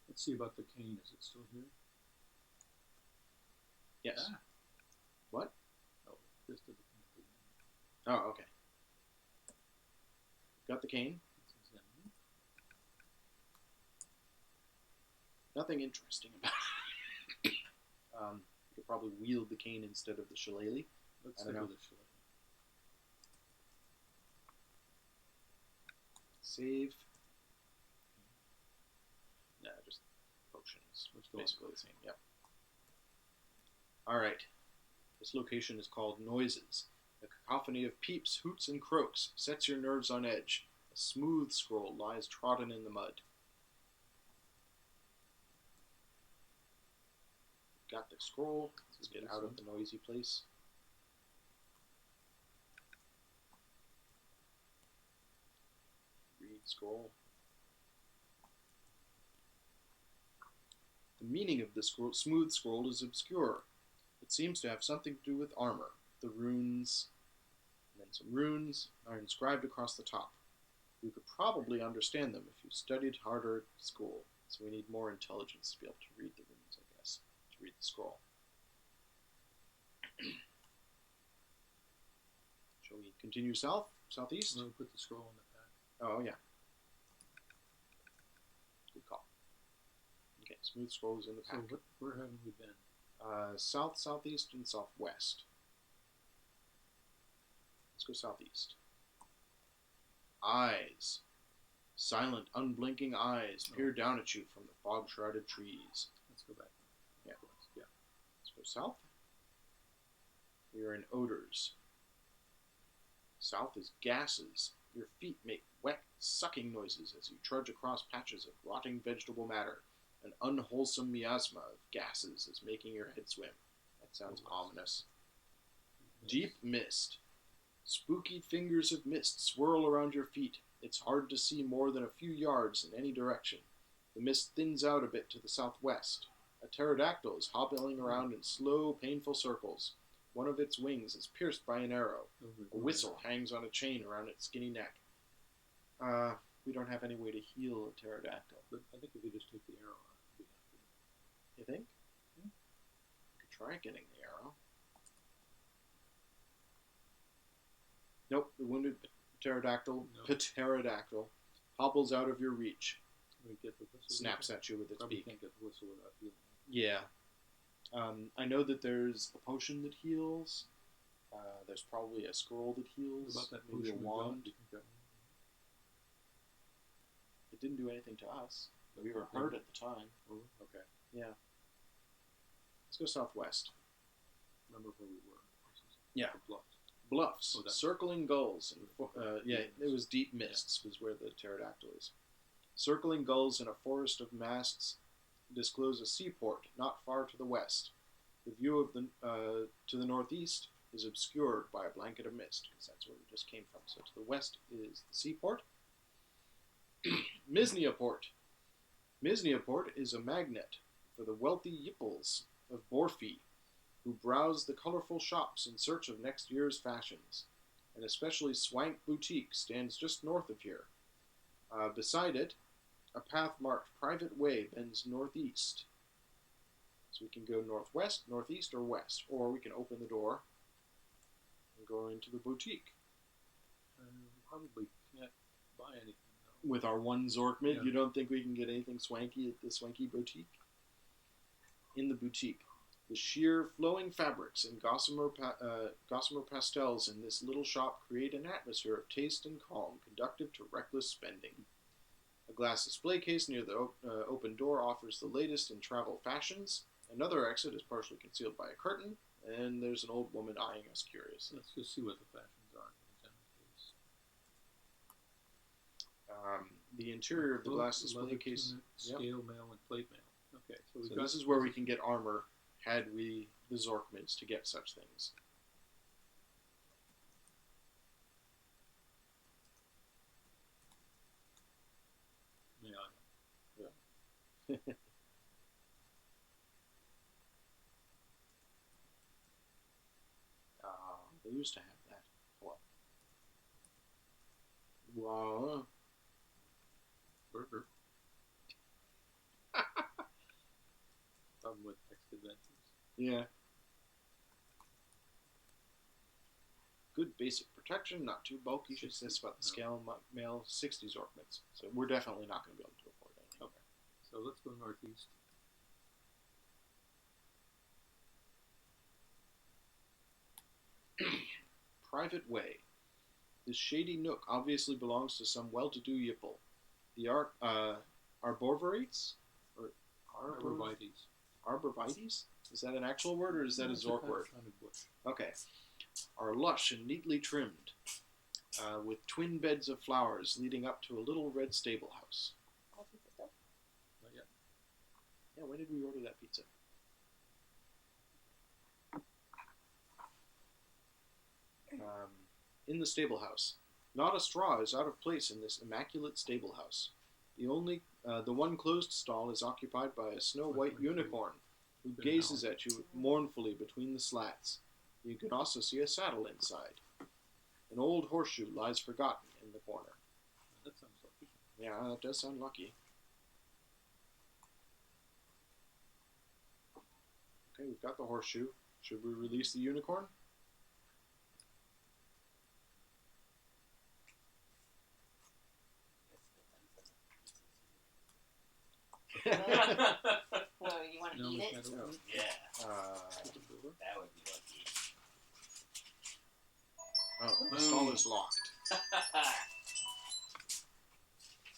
Let's see about the cane. Is it still here? Yes. Ah. What? Oh, just did the cane. Oh, okay. Got the cane. It says enemy. Nothing interesting about it. You could probably wield the cane instead of the shillelagh. Let's I stick don't with know. the shillelagh. Save. No, just potions. We're still on Basically the same, yep. Alright. This location is called Noises. A cacophony of peeps, hoots, and croaks sets your nerves on edge. A smooth scroll lies trodden in the mud. Got the scroll. Let's get out of the noisy place. Read scroll. The meaning of the scroll, smooth scroll is obscure. It seems to have something to do with armor. The runes, and then some runes, are inscribed across the top. We could probably understand them if you studied harder at school. So we need more intelligence to be able to read the runes, I guess. To read the scroll. Shall we continue south? Southeast? We'll put the scroll in the pack. Oh, yeah. Good call. Okay, smooth scrolls in the So pack. where haven't we been? South, southeast, and southwest. Let's go southeast. Eyes. Silent, unblinking eyes peer down at you from the fog-shrouded trees. Let's go back. Yeah. Yeah. Let's go south. We are in odors. South is gases. Your feet make wet, sucking noises as you trudge across patches of rotting vegetable matter. An unwholesome miasma of gases is making your head swim. That sounds ominous. Deep mist. Spooky fingers of mist swirl around your feet. It's hard to see more than a few yards in any direction. The mist thins out a bit to the southwest. A pterodactyl is hobbling around in slow, painful circles. One of its wings is pierced by an arrow. A whistle hangs on a chain around its skinny neck. We don't have any way to heal a pterodactyl. But I think if you just take the arrow out, it'd be happy. You think? Yeah. Could try getting the arrow. Nope, the wounded pterodactyl hobbles out of your reach. We get the whistle. Snaps at you with its Probably beak. can't get the whistle without healing. Yeah. I know that there's a potion that heals. There's probably a scroll that heals. What about that maybe a potion we wand. got? Do you think that It didn't do anything to us. We were Okay. hurt at the time. one? Oh, okay. Yeah. Let's go southwest. Remember where we were. This is Yeah. the bluffs. Bluffs, Oh, that's- circling gulls, and it was deep mists was where the pterodactyl is. Circling gulls in a forest of masts disclose a seaport not far to the west. The view of to the northeast is obscured by a blanket of mist, because that's where we just came from. So to the west is the seaport. Misniaport. Misniaport is a magnet for the wealthy yipples of Borfi, who browse the colorful shops in search of next year's fashions. An especially swank boutique stands just north of here. Beside it, a path marked Private Way bends northeast. So we can go northwest, northeast, or west. Or we can open the door and go into the boutique. We probably can't buy anything, though. With our one Zork mid, Yeah. you don't think we can get anything swanky at the swanky boutique? In the boutique, the sheer flowing fabrics and gossamer pastels in this little shop create an atmosphere of taste and calm, conducive to reckless spending. A glass display case near the open door offers the latest in travel fashions. Another exit is partially concealed by a curtain, and there's an old woman eyeing us curiously. Let's just see what the fashions are. In case. The interior of the glass display Leather case. tunic, Yep. scale mail, and plate mail. Okay, so So this is where we can get armor, had we the Zork mids to get such things. Yeah. They used to have that. What? Wow. Burger. Problem with text adventures. Yeah. Good basic protection, not too bulky. She says about the scale mail 60 Zork mids. So we're definitely not going to be able to afford anything. Okay. So let's go northeast. Private Way. This shady nook obviously belongs to some well-to-do yipple. The arborites? Or Arborvitaes. Arborvitaes? Is that an actual word, or is that a Zork word? Kind of bush. Okay. Are lush and neatly trimmed, with twin beds of flowers leading up to a little red stable house. All pizza stuff. Not yet. Yeah, when did we order that pizza? In the stable house. Not a straw is out of place in this immaculate stable house. The one closed stall is occupied by a snow-white unicorn, who gazes at you mournfully between the slats. You can also see a saddle inside. An old horseshoe lies forgotten in the corner. That sounds like Yeah, that does sound lucky. Okay, we've got the horseshoe. Should we release the unicorn? Well, you want to eat it? No. Yeah, Uh, that would be lucky. oh, the stall is locked. It's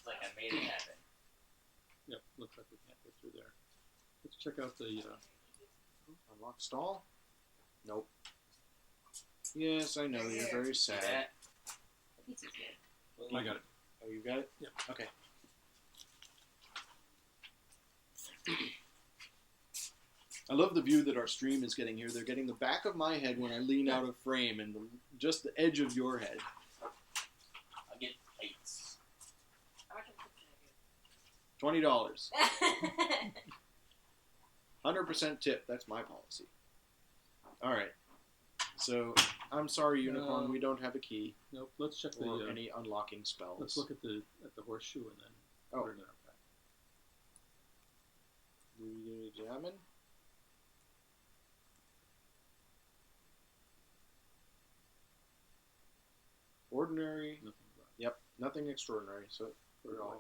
like I made it happen. Yep, looks like we can't get through there. Let's check out the. Unlock stall? Nope. Yes, I know, you're very See sad. that? The pizza's good. I got it. Oh, you got it? Yeah. Okay. I love the view that our stream is getting here. They're getting the back of my head when I lean out of frame and just the edge of your head. I'll get plates. How much of $20. pizza 100% tip. That's my policy. All right. So, I'm sorry, Unicorn. We don't have a key Nope. Let's check or the. any unlocking spells. Let's look at the horseshoe and then Oh. put it in our pack. Do we examine? Ordinary. Nothing but. Yep, nothing extraordinary. So, Put it away.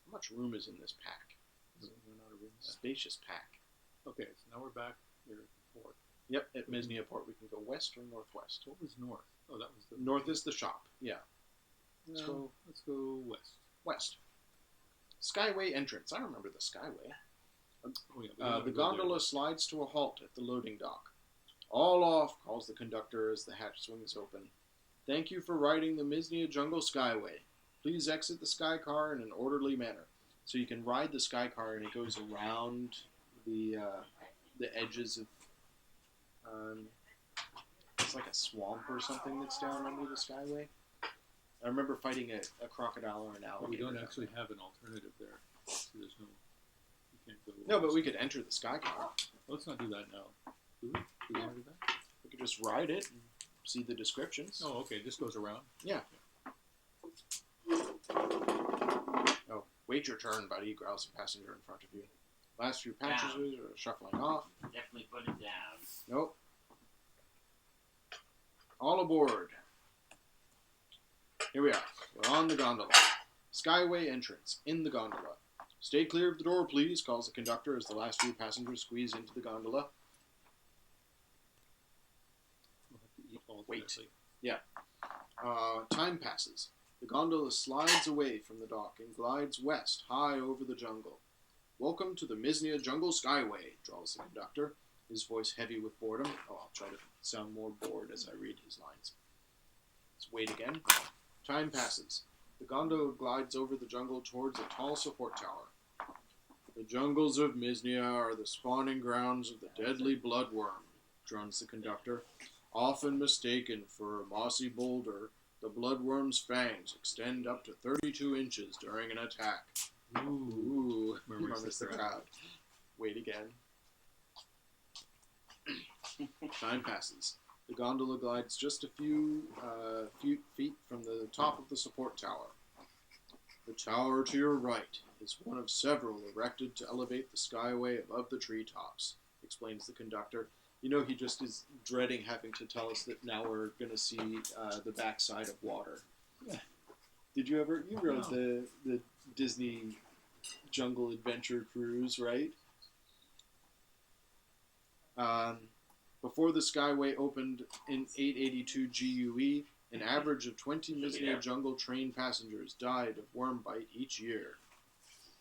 How much room is in this pack? We're not a room. Spacious pack. Okay, so now we're back here at the fort. Yep, at Misnia Port we can go west or northwest. What was north? Oh, that was the North is the shop. Yeah, Let's No. go. Let's go west. west. Skyway entrance. I remember the Skyway. Oh yeah. we wanna The go there. gondola slides to a halt at the loading dock. All off, calls the conductor as the hatch swings open. Thank you for riding the Misnia Jungle Skyway. Please exit the sky car in an orderly manner. So you can ride the sky car and it goes around the edges of. It's like a swamp or something that's down under the Skyway. I remember fighting a crocodile or an alligator. But we don't actually have an alternative there. So there's no. You can't go. No, but we could enter the sky car. Let's not do that now. Do we? Do we want to do that? We could just ride it and see the descriptions. Oh, okay. This goes around. Yeah. Oh, wait your turn, buddy, growls a passenger in front of you. Last few passengers are shuffling off. Definitely put it down. Nope. All aboard. Here we are. We're on the gondola. Skyway entrance. In the gondola. Stay clear of the door, please, calls the conductor as the last few passengers squeeze into the gondola. We'll have to eat all Wait. directly. Time passes. The gondola slides away from the dock and glides west, high over the jungle. Welcome to the Misnia Jungle Skyway, drawls the conductor, his voice heavy with boredom. Oh, I'll try to sound more bored as I read his lines. Let's wait again. Time passes. The gondola glides over the jungle towards a tall support tower. The jungles of Misnia are the spawning grounds of the deadly bloodworm, drones the conductor. Often mistaken for a mossy boulder, the bloodworm's fangs extend up to 32 inches during an attack. Ooh, murmurs the crowd. Wait again. Time passes. The gondola glides just a few feet from the top of the support tower. The tower to your right is one of several erected to elevate the skyway above the treetops, explains the conductor. You know, he just is dreading having to tell us that now we're going to see the backside of water. Yeah. Did you ever, you rode No. the Disney Jungle Adventure cruise, right? Before the Skyway opened in 882 GUE, an average of 20 Misnia Jungle train passengers died of worm bite each year.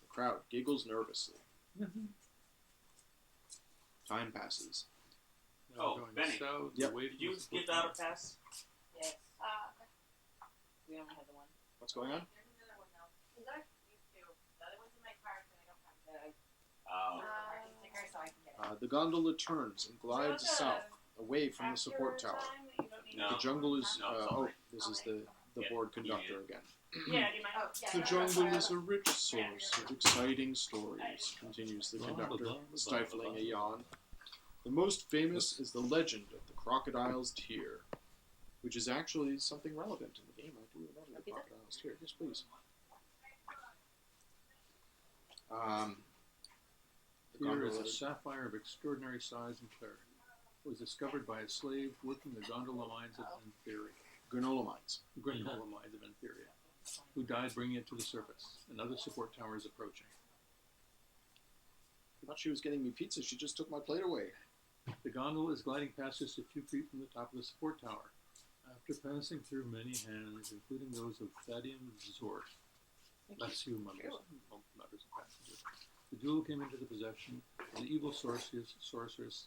The crowd giggles nervously. Time passes. Now Oh, we're going Benny. south, Yep. away Did from you the support give out a tower. pass? Yes. We only have the one. What's going on? There's another one now. Is that you two? The other one's in my car, so I don't have the Oh. parking sticker, so I can get it. The gondola turns and glides south, away from the support tower. No. The jungle is... No, it's oh, alright. this is the Yeah, board you conductor need it. again. Yeah, do you mind? Oh, yeah, The no, jungle that's is a rich source of exciting stories, continues the Blah, blah, conductor, blah, blah, stifling blah, a blah. yawn. The most famous is the legend of the crocodile's tear, which is actually something relevant in the game. I do remember No pizza? crocodiles. Here, yes, please. The Here is gondola. a sapphire of extraordinary size and clarity. It was discovered by a slave working the gondola mines of Antheria, Granola mines. who died bringing it to the surface. Another support tower is approaching. I thought she was getting me pizza. She just took my plate away. The gondola is gliding past just a few feet from the top of the support tower. After passing through many hands, including those of Beyond Zork, bless you, members and passengers, the jewel came into the possession of the evil sorceress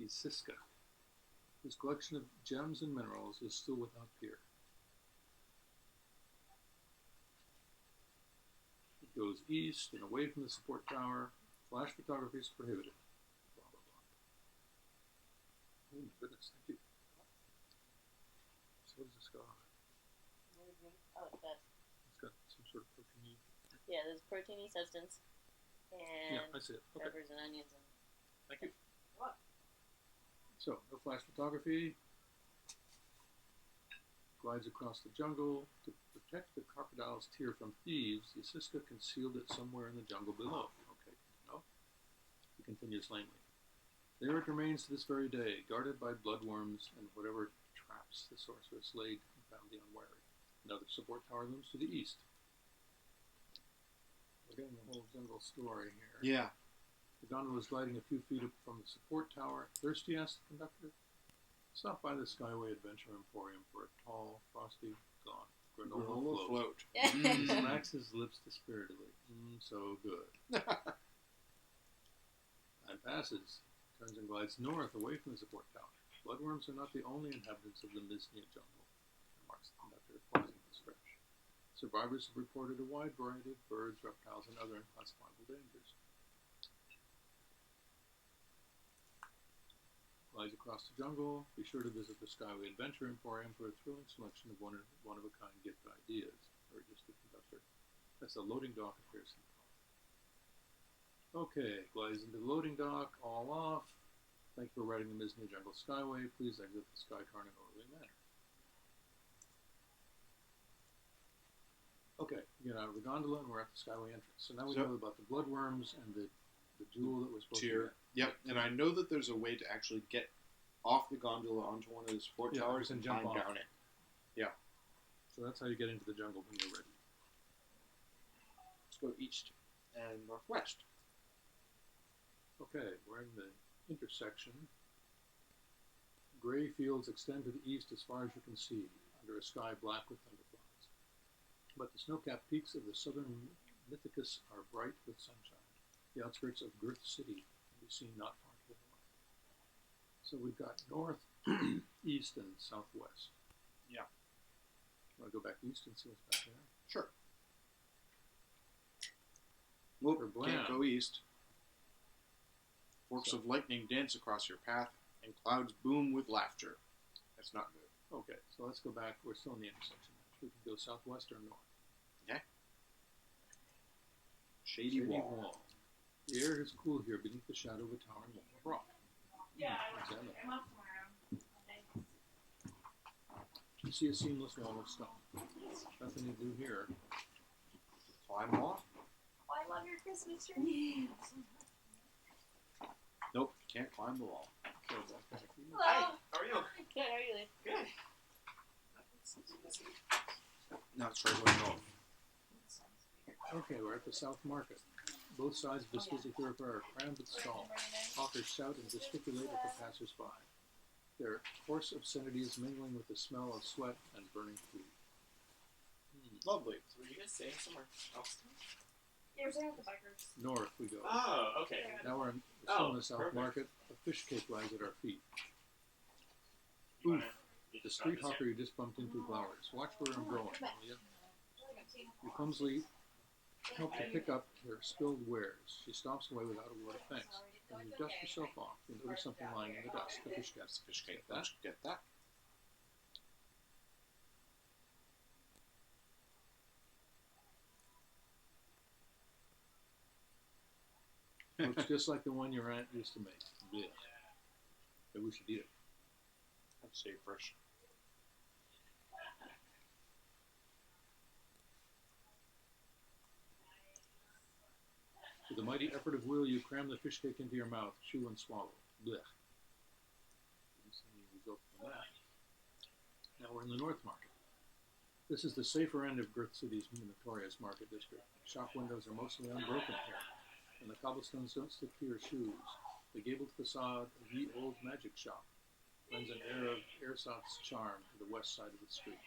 Isiska, whose collection of gems and minerals is still without peer. It goes east and away from the support tower. Flash photography is prohibited. Blah, blah, blah. Oh my goodness, thank you. So what does this go on? Oh, it does. It's got some sort of protein. Yeah, there's proteiny substance and Yeah, I see it. Okay, peppers and onions and thank you. what? So, no flash photography. Glides across the jungle. To protect the crocodile's tear from thieves, the Isiska concealed it somewhere in the jungle below. Okay, no. He continues lamely. There it remains to this very day, guarded by bloodworms and whatever traps the sorceress laid to confound the unwary. Another support tower looms to the east. We're getting the whole jungle story here. Yeah. The gondola is gliding a few feet up from the support tower. Thirsty, asked the conductor. Stop by the Skyway Adventure Emporium for a tall, frosty, gone granola float. He smacks his lips dispiritedly. So good. Time passes. Turns and glides north away from the support tower. Bloodworms are not the only inhabitants of the Misnia jungle, remarks the conductor, pausing to stretch. Survivors have reported a wide variety of birds, reptiles, and other unclassifiable dangers. Glides across the jungle. Be sure to visit the Skyway Adventure Emporium for a thrilling selection of one-of-a-kind gift ideas, urges the conductor. As the loading dock appears in the car. Okay, glides into the loading dock, all off. Thank you for riding the Misnia Jungle Skyway. Please exit the Sky Car in an orderly manner. Okay, we get out of the gondola and we're at the Skyway entrance. So now we know about the bloodworms and the jewel that was supposed to be. Yep, and I know that there's a way to actually get off the gondola onto one of the support towers and jump climb off. down it. Yeah. So that's how you get into the jungle when you're ready. Let's go east and northwest. Okay, we're in the intersection. Gray fields extend to the east as far as you can see, under a sky black with thunderclouds. But the snow-capped peaks of the southern Mythicus are bright with sunshine. The outskirts of Girth City can be seen not far to the north. So we've got north, east, and southwest. Yeah. Want to go back east and see what's back there? Sure. Nope, Or can't blam. go east. Forks of lightning dance across your path, and clouds boom with laughter. That's not good. Okay, so let's go back. We're still in the intersection. We can go southwest or north. Okay. Shady wall. The air is cool here beneath the shadow of a towering wall of rock. Yeah, Examine. I'm off tomorrow. You see a seamless wall of stone. Nothing to do here. Climb off? Oh, I love your Christmas tree. Nope, can't climb the wall. So back here. Hello. How are you? Good, how are you? Good. Now it's right going north. Okay, we're at the South Market. Both sides of this busy thoroughfare are crammed with stalls. Hawkers shout and gesticulate at the passers-by. Their coarse obscenities mingling with the smell of sweat and burning food. Lovely. So were you guys staying somewhere else? Yeah, we're staying with the bikers. North we go. Oh, okay. Now we're still in the South perfect. Market. A fish cake lies at our feet. You wanna- you The just street got this hawker you just bumped into flowers. Watch where I'm going, will you? You clumsily help to pick up her spilled wares. She stomps away without a word of thanks. When you dust yourself off, you notice something lying in the dust. The fish cake. Fish cake. Get that? Let's get that. Looks just like the one your aunt used to make. Yeah. Maybe we should eat it. I'd say fresh. With a mighty effort of will, you cram the fish cake into your mouth, chew and swallow. Blech. Didn't see any result from that. Now we're in the North Market. This is the safer end of Girth City's notorious market district. Shop windows are mostly unbroken here, and the cobblestones don't stick to your shoes. The gabled facade of Ye Old Magic Shop lends an air of Airsoft's charm to the west side of the street.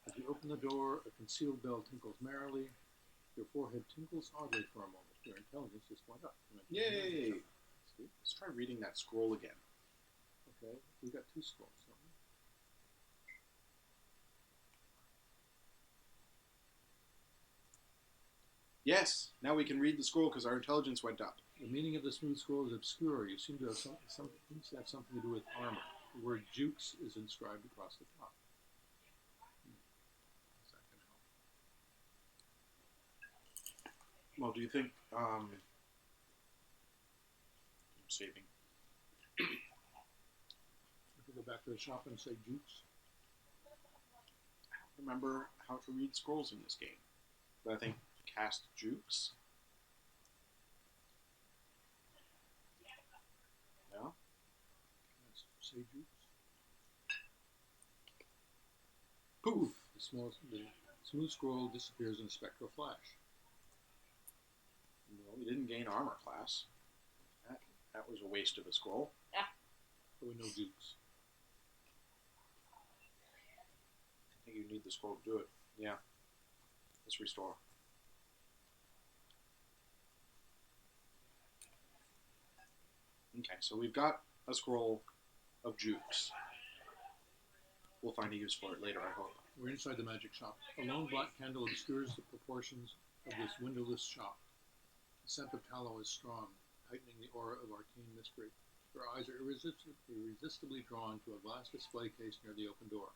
As you open the door, a concealed bell tinkles merrily. Your forehead tinkles oddly for a moment. Your intelligence just went up. Yay! Let's try reading that scroll again. Okay, we got 2 scrolls, don't we? Yes, now we can read the scroll because our intelligence went up. The meaning of the smooth scroll is obscure. You seem to have something to do with armor. The word jukes is inscribed across the top. How's that going to help? Well, do you think, I'm saving. We can go back to the shop and say jukes. I don't remember how to read scrolls in this game. But I think cast jukes. No? Let's say jukes. Poof! The smooth scroll disappears in a spectral flash. Well, we didn't gain armor class. That was a waste of a scroll. So we know jukes. I think you need the scroll to do it. Yeah. Let's restore. Okay, so we've got a scroll of jukes. We'll find a use for it later, I hope. We're inside the magic shop. A lone black candle obscures the proportions of this windowless shop. The scent of tallow is strong, heightening the aura of arcane mystery. Your eyes are irresistibly drawn to a glass display case near the open door.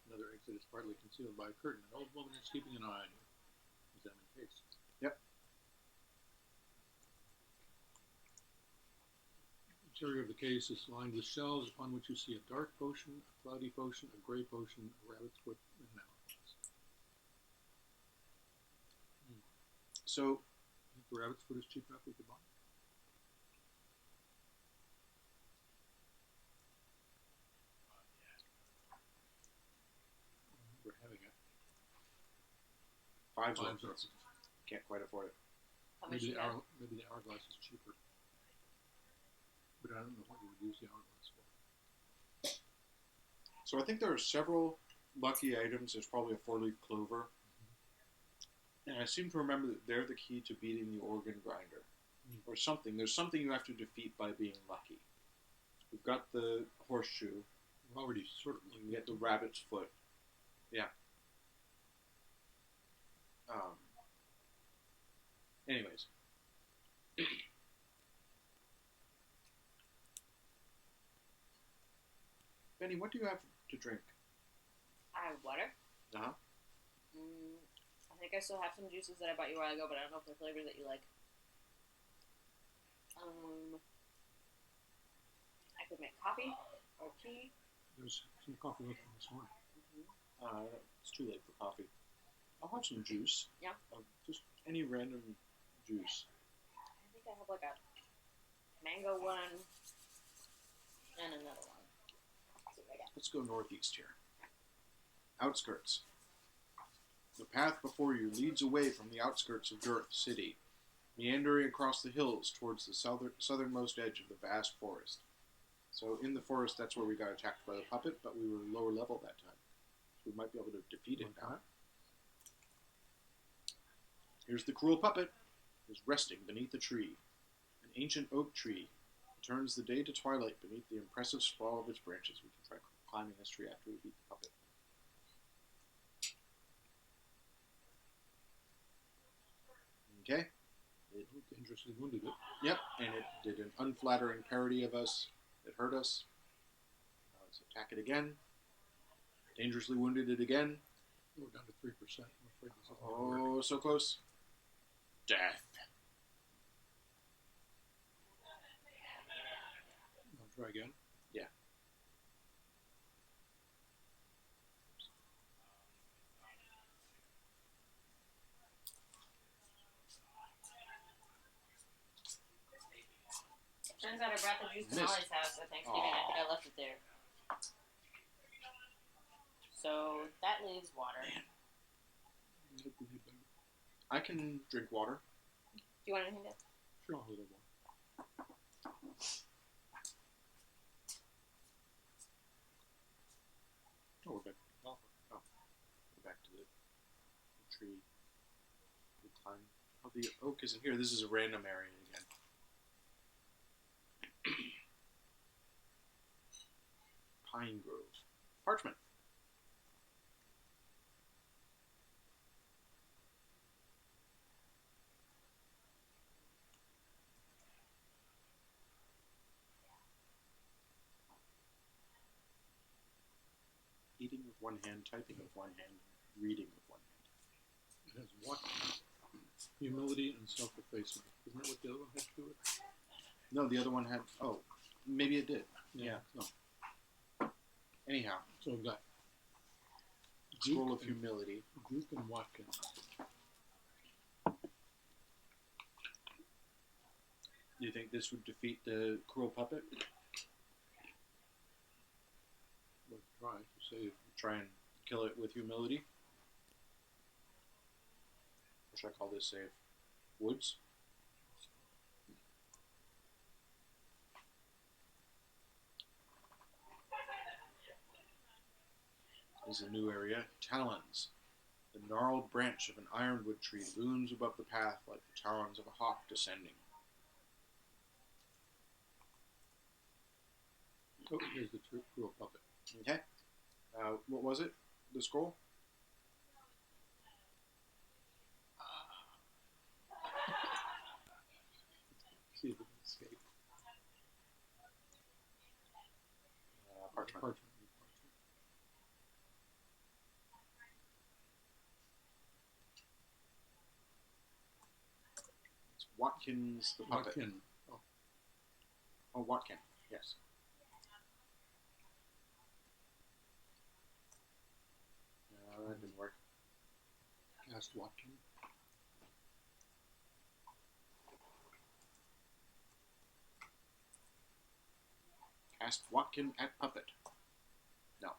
Another exit is partly concealed by a curtain. An old woman is keeping an eye on you. Examine case. Yep. The interior of the case is lined with shelves upon which you see a dark potion, a cloudy potion, a gray potion, a rabbit's foot, and an hourglass. So, Think the rabbit's foot is cheap enough we could buy? We're having it. 5 5 zorks. zorks. Can't quite afford it. How much Maybe you got? maybe the hourglass is cheaper. But I don't know what you would use the hourglass for. So I think there are several lucky items. There's probably a 4-leaf clover. And I seem to remember that they're the key to beating the organ grinder. Or something. There's something you have to defeat by being lucky. We've got the horseshoe. We're already sort of You can get the rabbit's foot. Yeah. Anyways. Benny, what do you have to drink? I have water. Uh-huh. I think I still have some juices that I bought you a while ago, but I don't know if they're flavors that you like. I could make coffee or tea. There's some coffee left from this morning. It's too late for coffee. I'll have some juice. Yeah. Just any random juice. I think I have like a mango one and another one. Let's see what I got. Let's go northeast here. Outskirts. The path before you leads away from the outskirts of Girth City, meandering across the hills towards the southernmost edge of the vast forest. So in the forest, that's where we got attacked by the puppet, but we were lower level that time. So we might be able to defeat it now. Here's the cruel puppet, is resting beneath a tree. An ancient oak tree. It turns the day to twilight beneath the impressive sprawl of its branches. We can try climbing this tree after we beat the puppet. Okay. It dangerously wounded it. Yep, and it did an unflattering parody of us. It hurt us. Now let's attack it again. Dangerously wounded it again. We're down to 3%. I'm afraid this isn't going to work. Oh, so close. Death. I'll try again. Yeah. Turns out I brought the juice to Missed. Molly's house at Thanksgiving. I think I left it there. So that leaves water. I can drink water. Do you want anything to? Sure, I'll hold it one. Oh, we're back to the golfer. Go back to the tree. The climb. Oh, the oak isn't here. This is a random area again. Pine Grove. Parchment. Eating with one hand, typing with one hand, reading with one hand. It has what? Humility and self-effacement. Isn't that what the other one had to do with? No, the other one had. Oh, maybe it did. Yeah. No. Anyhow, So we've got Scroll of Humility. Duke and Watkins. Do you think this would defeat the cruel puppet? Let's try to save. Try and kill it with humility? Or should I call this save? Woods? This is a new area. Talons. The gnarled branch of an ironwood tree looms above the path like the talons of a hawk descending. Oh, here's the cruel puppet. Okay. What was it? The scroll? See if it can escape. Parchment. Parchment. It's Watkins the puppet. Watkin. Oh, Watkin. Yes. That didn't work. Cast Watkin. Cast Watkin at puppet. No.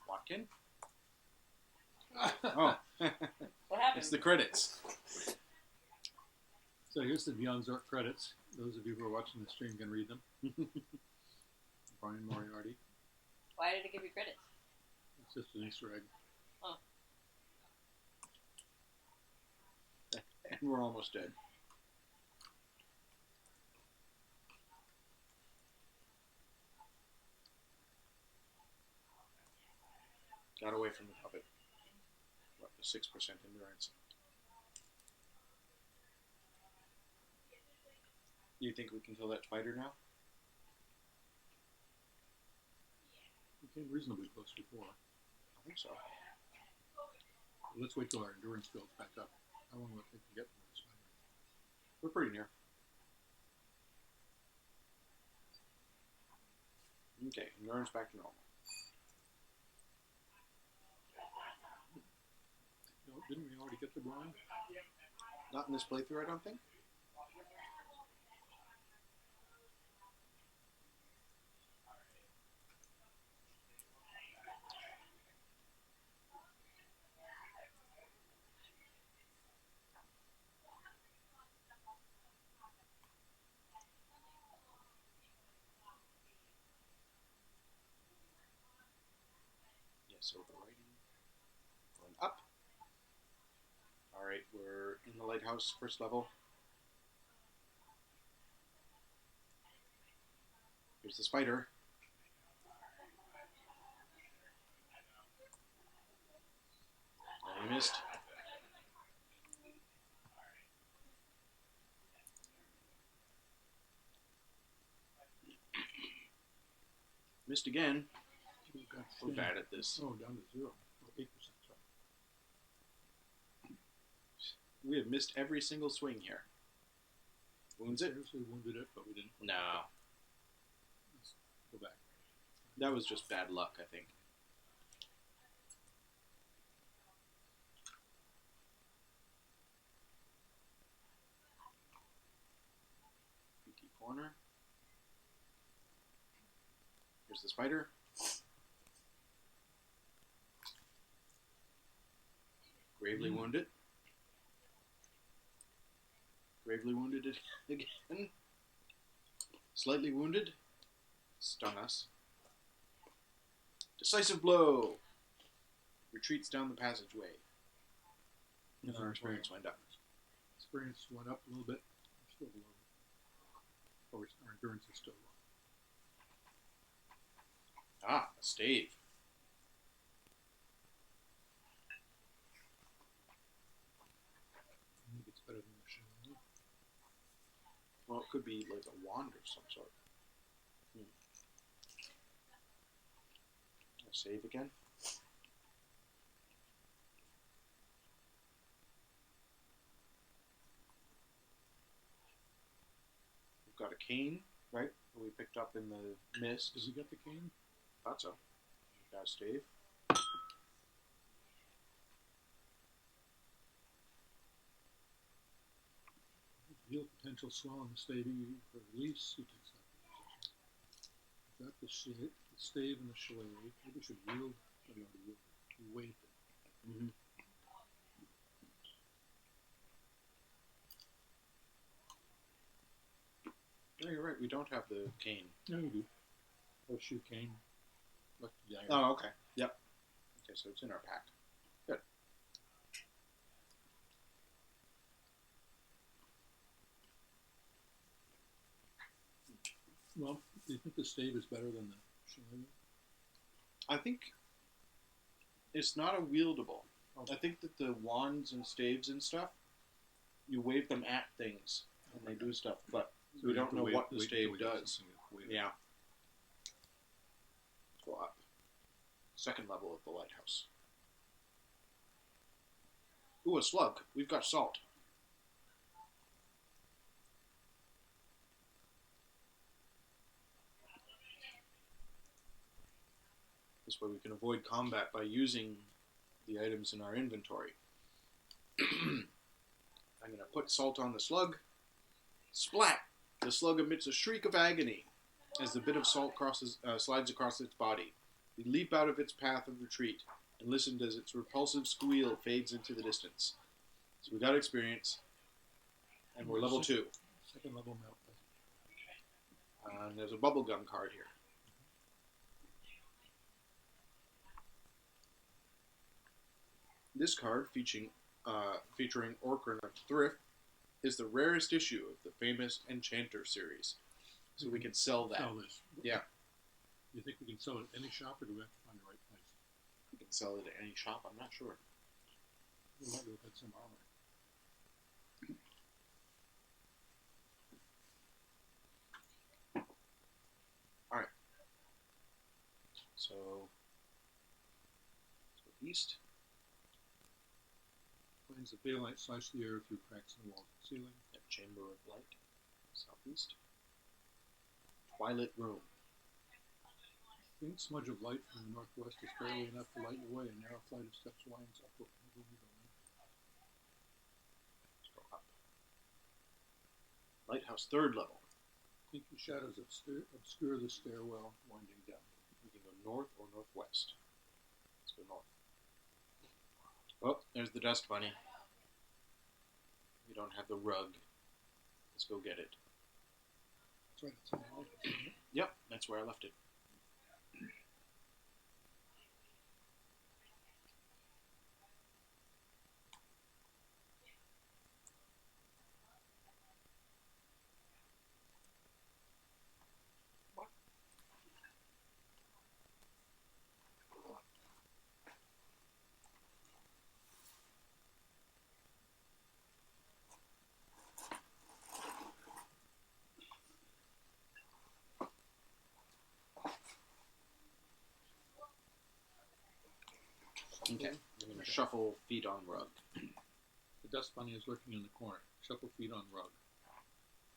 Watkin? Oh. What happened? It's the credits. So here's the Beyond Zork credits. Those of you who are watching the stream can read them. Brian Moriarty. Why did it give you credits? It's just an Easter egg. Oh. And we're almost dead. Got away from the puppet. What, the 6% endurance? You think we can kill that spider now? We came reasonably close before. I think so. Let's wait till our endurance builds back up. How long will it take to get to the spider? We're pretty near. Okay, endurance back to normal. No, didn't we already get to Brian? Not in this playthrough, I don't think. Yes, overwriting. Going up. Alright, we're in the lighthouse, first level. Here's the spider. I missed. Missed again. We're bad at this. Oh, down to 0. Oh, 8%. Sorry. We have missed every single swing here. Wounds it? Seriously wounded it, but we didn't. No. Let's go back. That was just bad luck, I think. There's the spider. Gravely wounded. Gravely wounded again. Slightly wounded. Stung us. Decisive blow. Retreats down the passageway. And our experience went up. Experience went up a little bit. We're still below. Or our endurance is still low. Ah, a stave. I think it's better than the shell. Well, it could be like a wand of some sort. I'll save again. We've got a cane, right? That we picked up in the mist. Does he get the cane? Thought so. We've got a stave. Heal potential swell in the stave for release. Who takes that position? We've got the stave and the shillelagh. Maybe we should wield. Oh, we already wielded it. We waved it. Mm-hmm. No, you're right. We don't have the cane. No, we do. Horseshoe cane. Left the dagger. Oh, okay. Yep. Okay, so it's in our pack. Good. Well, do you think the stave is better than the shillelagh? I think it's not a wieldable. I think that the wands and staves and stuff, you wave them at things and they do stuff, but So we you have don't to know wait- what the wait stave till we have does. something to wave. Yeah. Let's go up. Second level of the lighthouse. Ooh, a slug. We've got salt. This way we can avoid combat by using the items in our inventory. I'm going to put salt on the slug. Splat! The slug emits a shriek of agony as the bit of salt slides across its body. We leap out of its path of retreat and listen as its repulsive squeal fades into the distance. So we got experience, and we're level 2. Second level melt. And there's a bubblegum card here. This card, featuring Orcrin of Thrift, is the rarest issue of the famous Enchanter series. So we can sell that. Sell this. Yeah. Do you think we can sell it at any shop, or do we have to find the right place? We can sell it at any shop, I'm not sure. We might look at some armor. Alright. So east. Planes of daylight slice the air through cracks in the walls and ceiling. At Chamber of Light. Southeast. Twilight Room. Faint smudge of light from the northwest is barely enough to light your way. A narrow flight of steps winds upward from the gloomy building. Let's go up. Lighthouse, third level. Inky shadows obscure the stairwell winding down. We can go north or northwest. Let's go north. Oh, there's the dust bunny. We don't have the rug. Let's go get it. That's right, it's in the lighthouse, isn't it? Yep, that's where I left it. Okay, I'm going to shuffle feet on rug. The dust bunny is lurking in the corner. Shuffle feet on rug.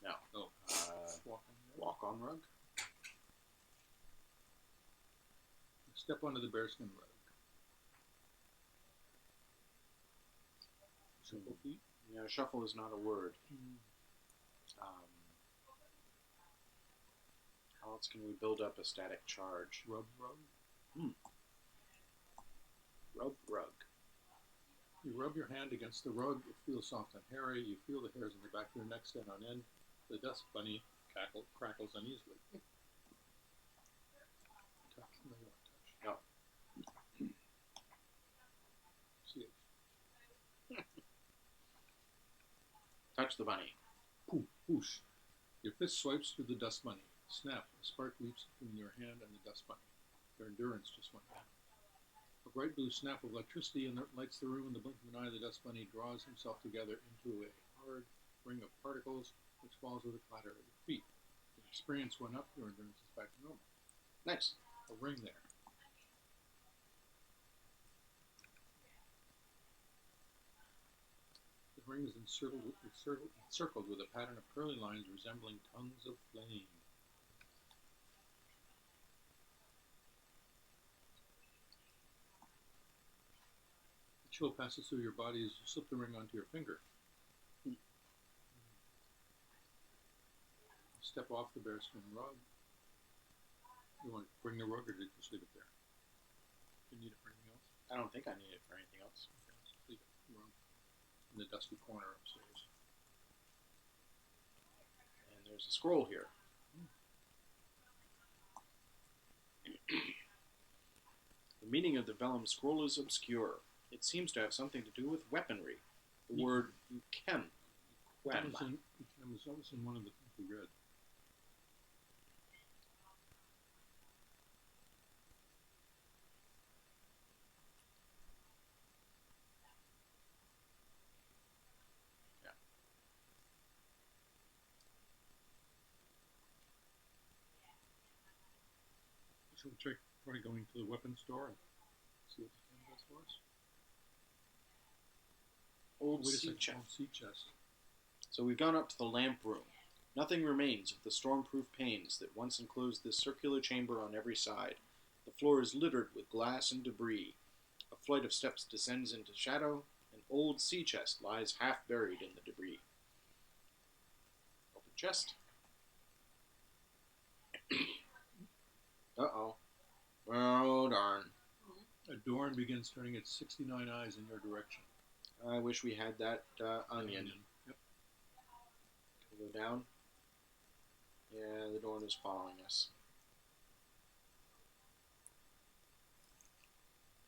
Now, Oh, walk on rug. walk on rug. Step onto the bearskin rug. Shuffle feet. Yeah, shuffle is not a word. How How else can we build up a static charge? Rub. Rug. You rub your hand against the rug. It feels soft and hairy. You feel the hairs on the back of your neck stand on end. The dust bunny crackles uneasily. Touch. No, you want touch. No. See it. Touch the bunny. Poof, whoosh. Your fist swipes through the dust bunny. Snap. A spark leaps between your hand and the dust bunny. Your endurance just went down. A bright blue snap of electricity lights the room. In the blink of an eye, the dust bunny draws himself together into a hard ring of particles, which falls with a clatter at your feet. Your experience went up. Your endurance is back to normal. Nice. A ring there. The ring is encircled with a pattern of curly lines resembling tongues of flame. A chill passes through your body as you slip the ring onto your finger. You step off the bearskin rug. You want to bring the rug, or did you just leave it there? Do you need it for anything else? I don't think I need it for anything else. Okay, let's leave it in the dusty corner upstairs. And there's a scroll here. The meaning of the vellum scroll is obscure. It seems to have something to do with weaponry. The word "chem." That was in one of the things we read. Shall we try going to the weapons store and see what the thing does for us? Old Wait a sea second. chest. Old sea chest. So we've gone up to the lamp room. Nothing remains of the stormproof panes that once enclosed this circular chamber on every side. The floor is littered with glass and debris. A flight of steps descends into shadow. An old sea chest lies half buried in the debris. Open chest. Uh-oh. Oh, darn. A Dorn begins turning its 69 eyes in your direction. I wish we had that onion. Yep. Can we go down? Yeah, the Dorn is following us.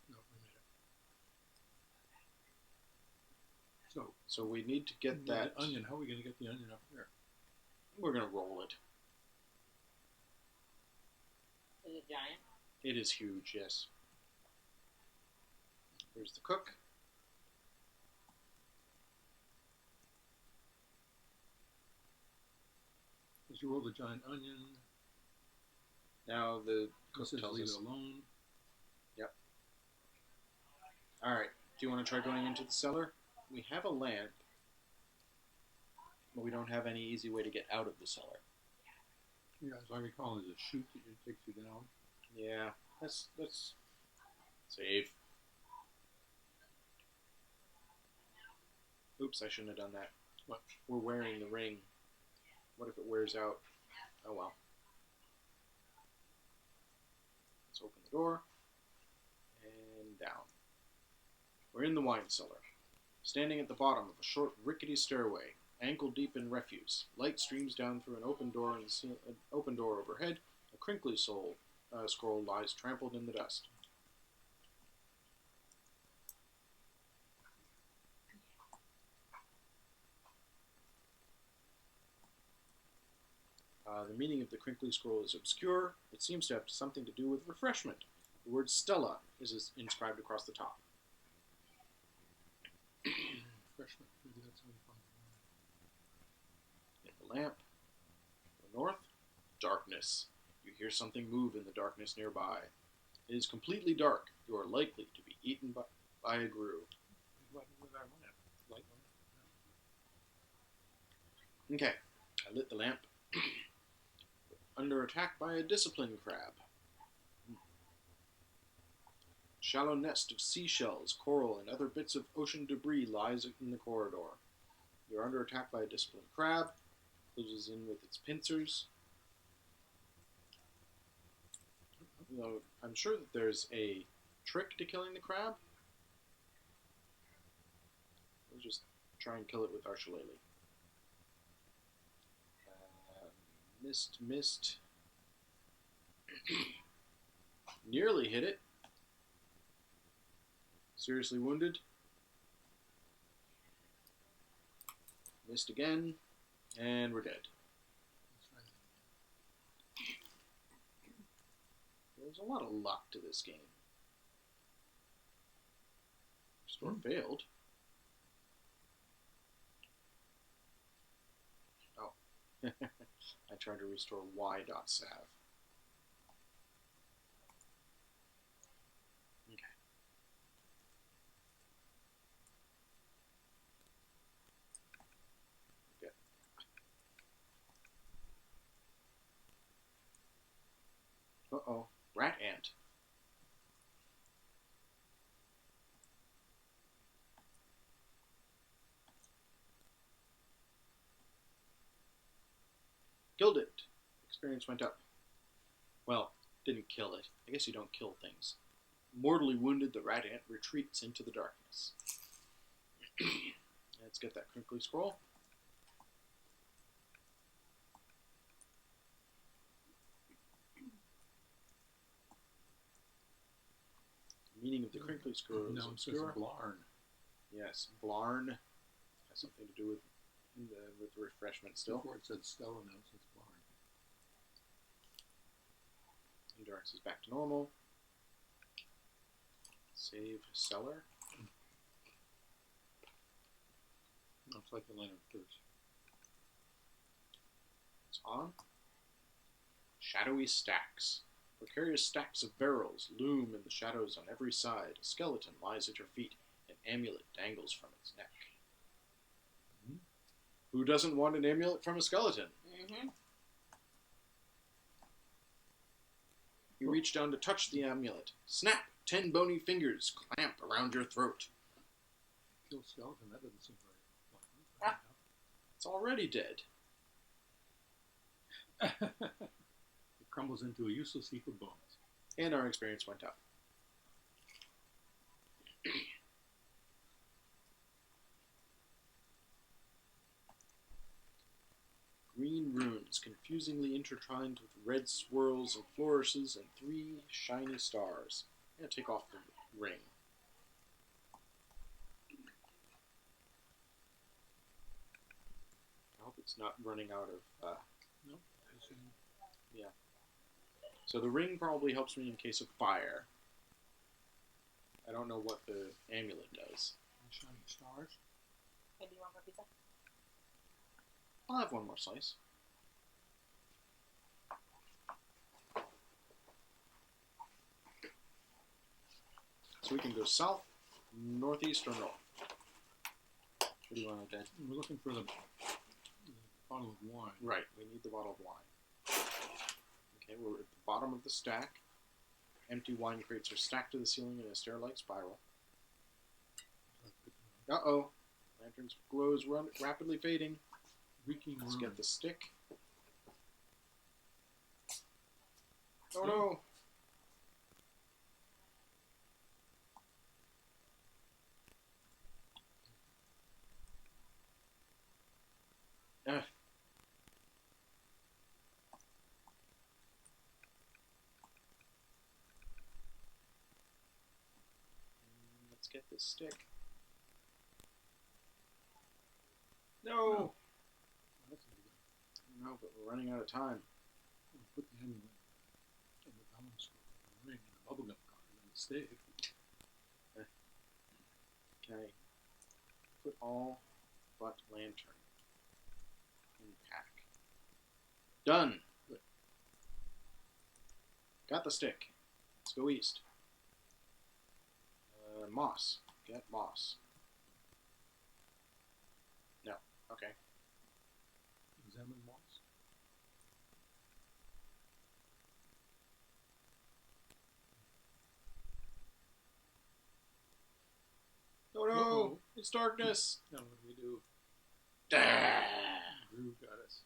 No, we made it. So we need to get that... The onion. How are we going to get the onion up there? We're going to roll it. Is it giant? It is huge, yes. Here's the cook. As you roll the giant onion, Now the cook says tells leave us... it alone. Yep. Alright, do you want to try going into the cellar? We have a lamp, but we don't have any easy way to get out of the cellar. Yeah, as I recall, there's a chute that takes you down. Yeah, let's save. Oops, I shouldn't have done that. What? We're wearing the ring. What if it wears out? Oh well. Let's open the door. And down. We're in the wine cellar. Standing at the bottom of a short, rickety stairway, ankle deep in refuse, light streams down through an open door overhead. A crinkly scroll lies trampled in the dust. The meaning of the crinkly scroll is obscure. It seems to have something to do with refreshment. The word Stella is inscribed across the top. Refreshment. Maybe that's how we find the wine. In the lamp. The north. Darkness. You hear something move in the darkness nearby. It is completely dark. You are likely to be eaten by a grue. With our lamp. Light lamp. Okay. I lit the lamp. Under attack by a discipline crab. Shallow nest of seashells, coral, and other bits of ocean debris lies in the corridor. You're under attack by a disciplined crab. Closes in with its pincers. You know, I'm sure that there's a trick to killing the crab. We'll just try and kill it with our shillelagh. Missed. Nearly hit it. Seriously wounded. Missed again. And we're dead. There's a lot of luck to this game. Store failed. Oh. I tried to restore y.sav. Okay. Good. Uh-oh. Rat ant. Killed it. Experience went up. Well, didn't kill it. I guess you don't kill things. Mortally wounded, the rat ant retreats into the darkness. Let's get that crinkly scroll. The meaning of the crinkly scroll is obscure. Blarn. Yes, Blarn has something to do with the refreshment still. Before it said Stella, now it says Blarn. Endurance is back to normal. Save cellar. No, it's like the line of thirst. It's on. Shadowy stacks. Precarious stacks of barrels loom in the shadows on every side. A skeleton lies at your feet. An amulet dangles from its neck. Mm-hmm. Who doesn't want an amulet from a skeleton? Mm-hmm. You reach down to touch the amulet. Snap! 10 bony fingers clamp around your throat. Kill skeleton, that doesn't seem very Ah. It's already dead. It crumbles into a useless heap of bones. And our experience went up. Green runes, confusingly intertwined with red swirls and flourishes and 3 shiny stars. I'm going to take off the ring. I hope it's not running out of... Nope. Yeah. So the ring probably helps me in case of fire. I don't know what the amulet does. Shiny stars. Hey, do you want more pizza? I'll have one more slice. So we can go south, northeast, or north. What do you want, Dad? We're looking for the bottle of wine. Right, we need the bottle of wine. Okay, we're at the bottom of the stack. Empty wine crates are stacked to the ceiling in a stair-like spiral. Uh-oh. Lantern's glow is rapidly fading. Reeking Let's ruin. get the stick. Oh no! Let's get this stick. No! Oh, that's not good. No, but we're running out of time. We'll put the amulet in the domino scroll, the ring, and the bubblegum card, and the stick. Okay. Put all but lantern in pack. Done! Good. Got the stick. Let's go east. Moss. Get moss. No. Okay. Examine moss. Oh no! Uh-oh. It's darkness! Now what do we do? Ah! Drew got us.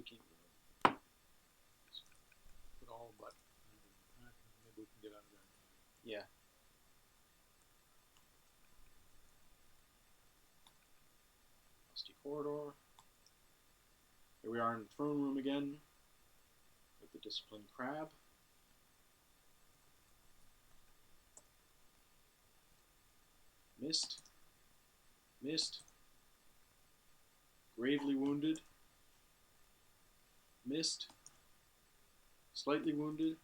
Speaking of... Put all but maybe we can get out of there. Yeah. Musty corridor. Here we are in the throne room again with the disciplined crab. Missed. Missed. Gravely wounded. Missed. Slightly wounded.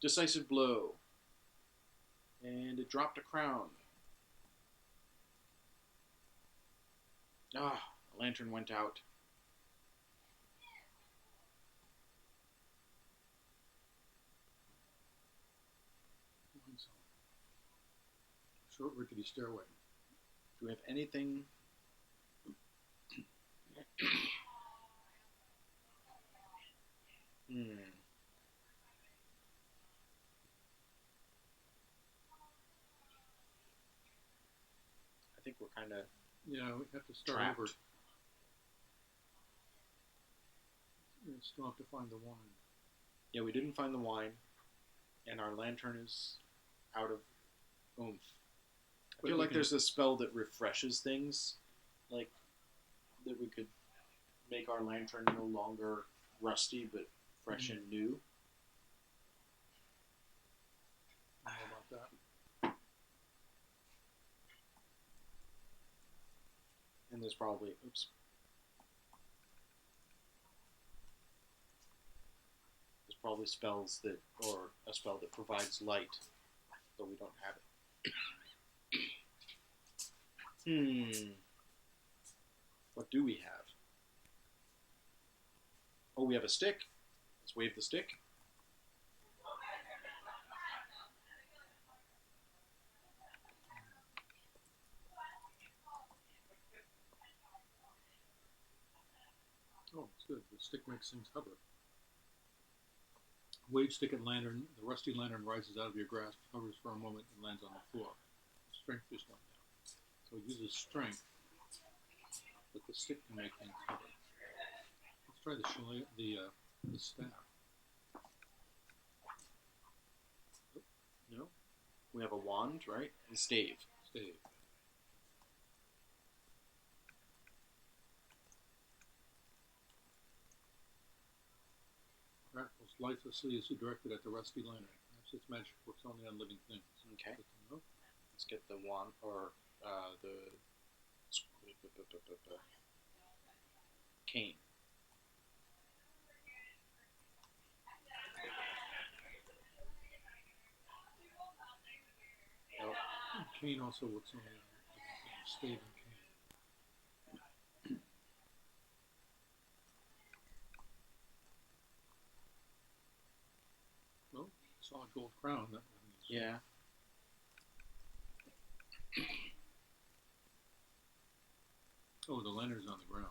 Decisive blow. And it dropped a crown. Ah, the lantern went out. Short rickety stairway. Do we have anything? I think we're kind of Yeah, we have to start trapped. over. We still have to find the wine. Yeah, we didn't find the wine, and our lantern is out of oomph. I But feel we like can- there's a spell that refreshes things, like that we could make our lantern no longer rusty but fresh and new. I don't know about that. And there's probably there's probably spells that, or a spell that provides light, though we don't have it. What do we have? Oh, we have a stick. Let's wave the stick. Oh, it's good. The stick makes things hover. Wave stick and lantern. The rusty lantern rises out of your grasp, hovers for a moment, and lands on the floor. Strength just went down. So it uses strength, but the stick can make things hover. Let's try the staff. No. We have a wand, right? And stave. Stave. Crackles lifelessly as you direct it at the rusty lantern. Perhaps its magic works only on living things. Okay. Good to know. Let's get the wand, or the cane. Oh, Cane also works only on stave and cane. Well, solid gold crown. That means yeah. Oh, the lantern's on the ground.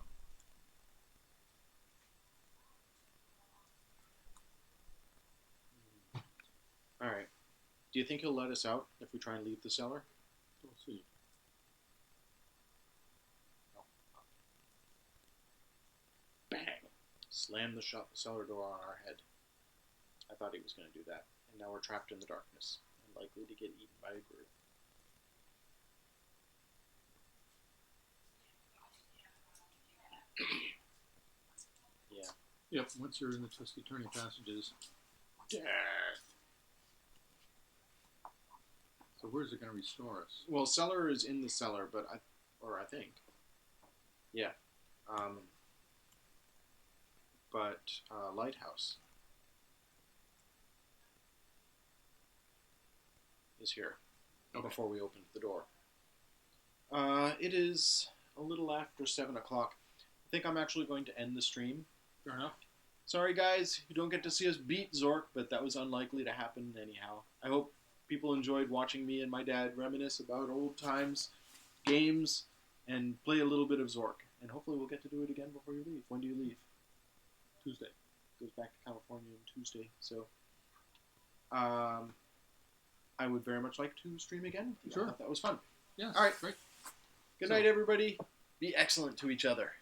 All right. Do you think he'll let us out if we try and leave the cellar? We'll see. Bang! Slam the cellar door on our head. I thought he was going to do that, and now we're trapped in the darkness and likely to get eaten by a group. Yeah. Yep, once you're in the twisty turning passages. Death. So where's it going to restore us? Well, cellar is in the cellar, but I think. Yeah. But lighthouse is here. Okay. Before we opened the door. It is a little after 7 o'clock. I think I'm actually going to end the stream. Fair enough. Sorry, guys, you don't get to see us beat Zork, but that was unlikely to happen anyhow. I hope people enjoyed watching me and my dad reminisce about old times, games, and play a little bit of Zork. And hopefully we'll get to do it again before you leave. When do you leave? Tuesday. Goes back to California on Tuesday. So, I would very much like to stream again. Sure. I thought that was fun. Yeah. All right. Great. Good night, everybody. Be excellent to each other.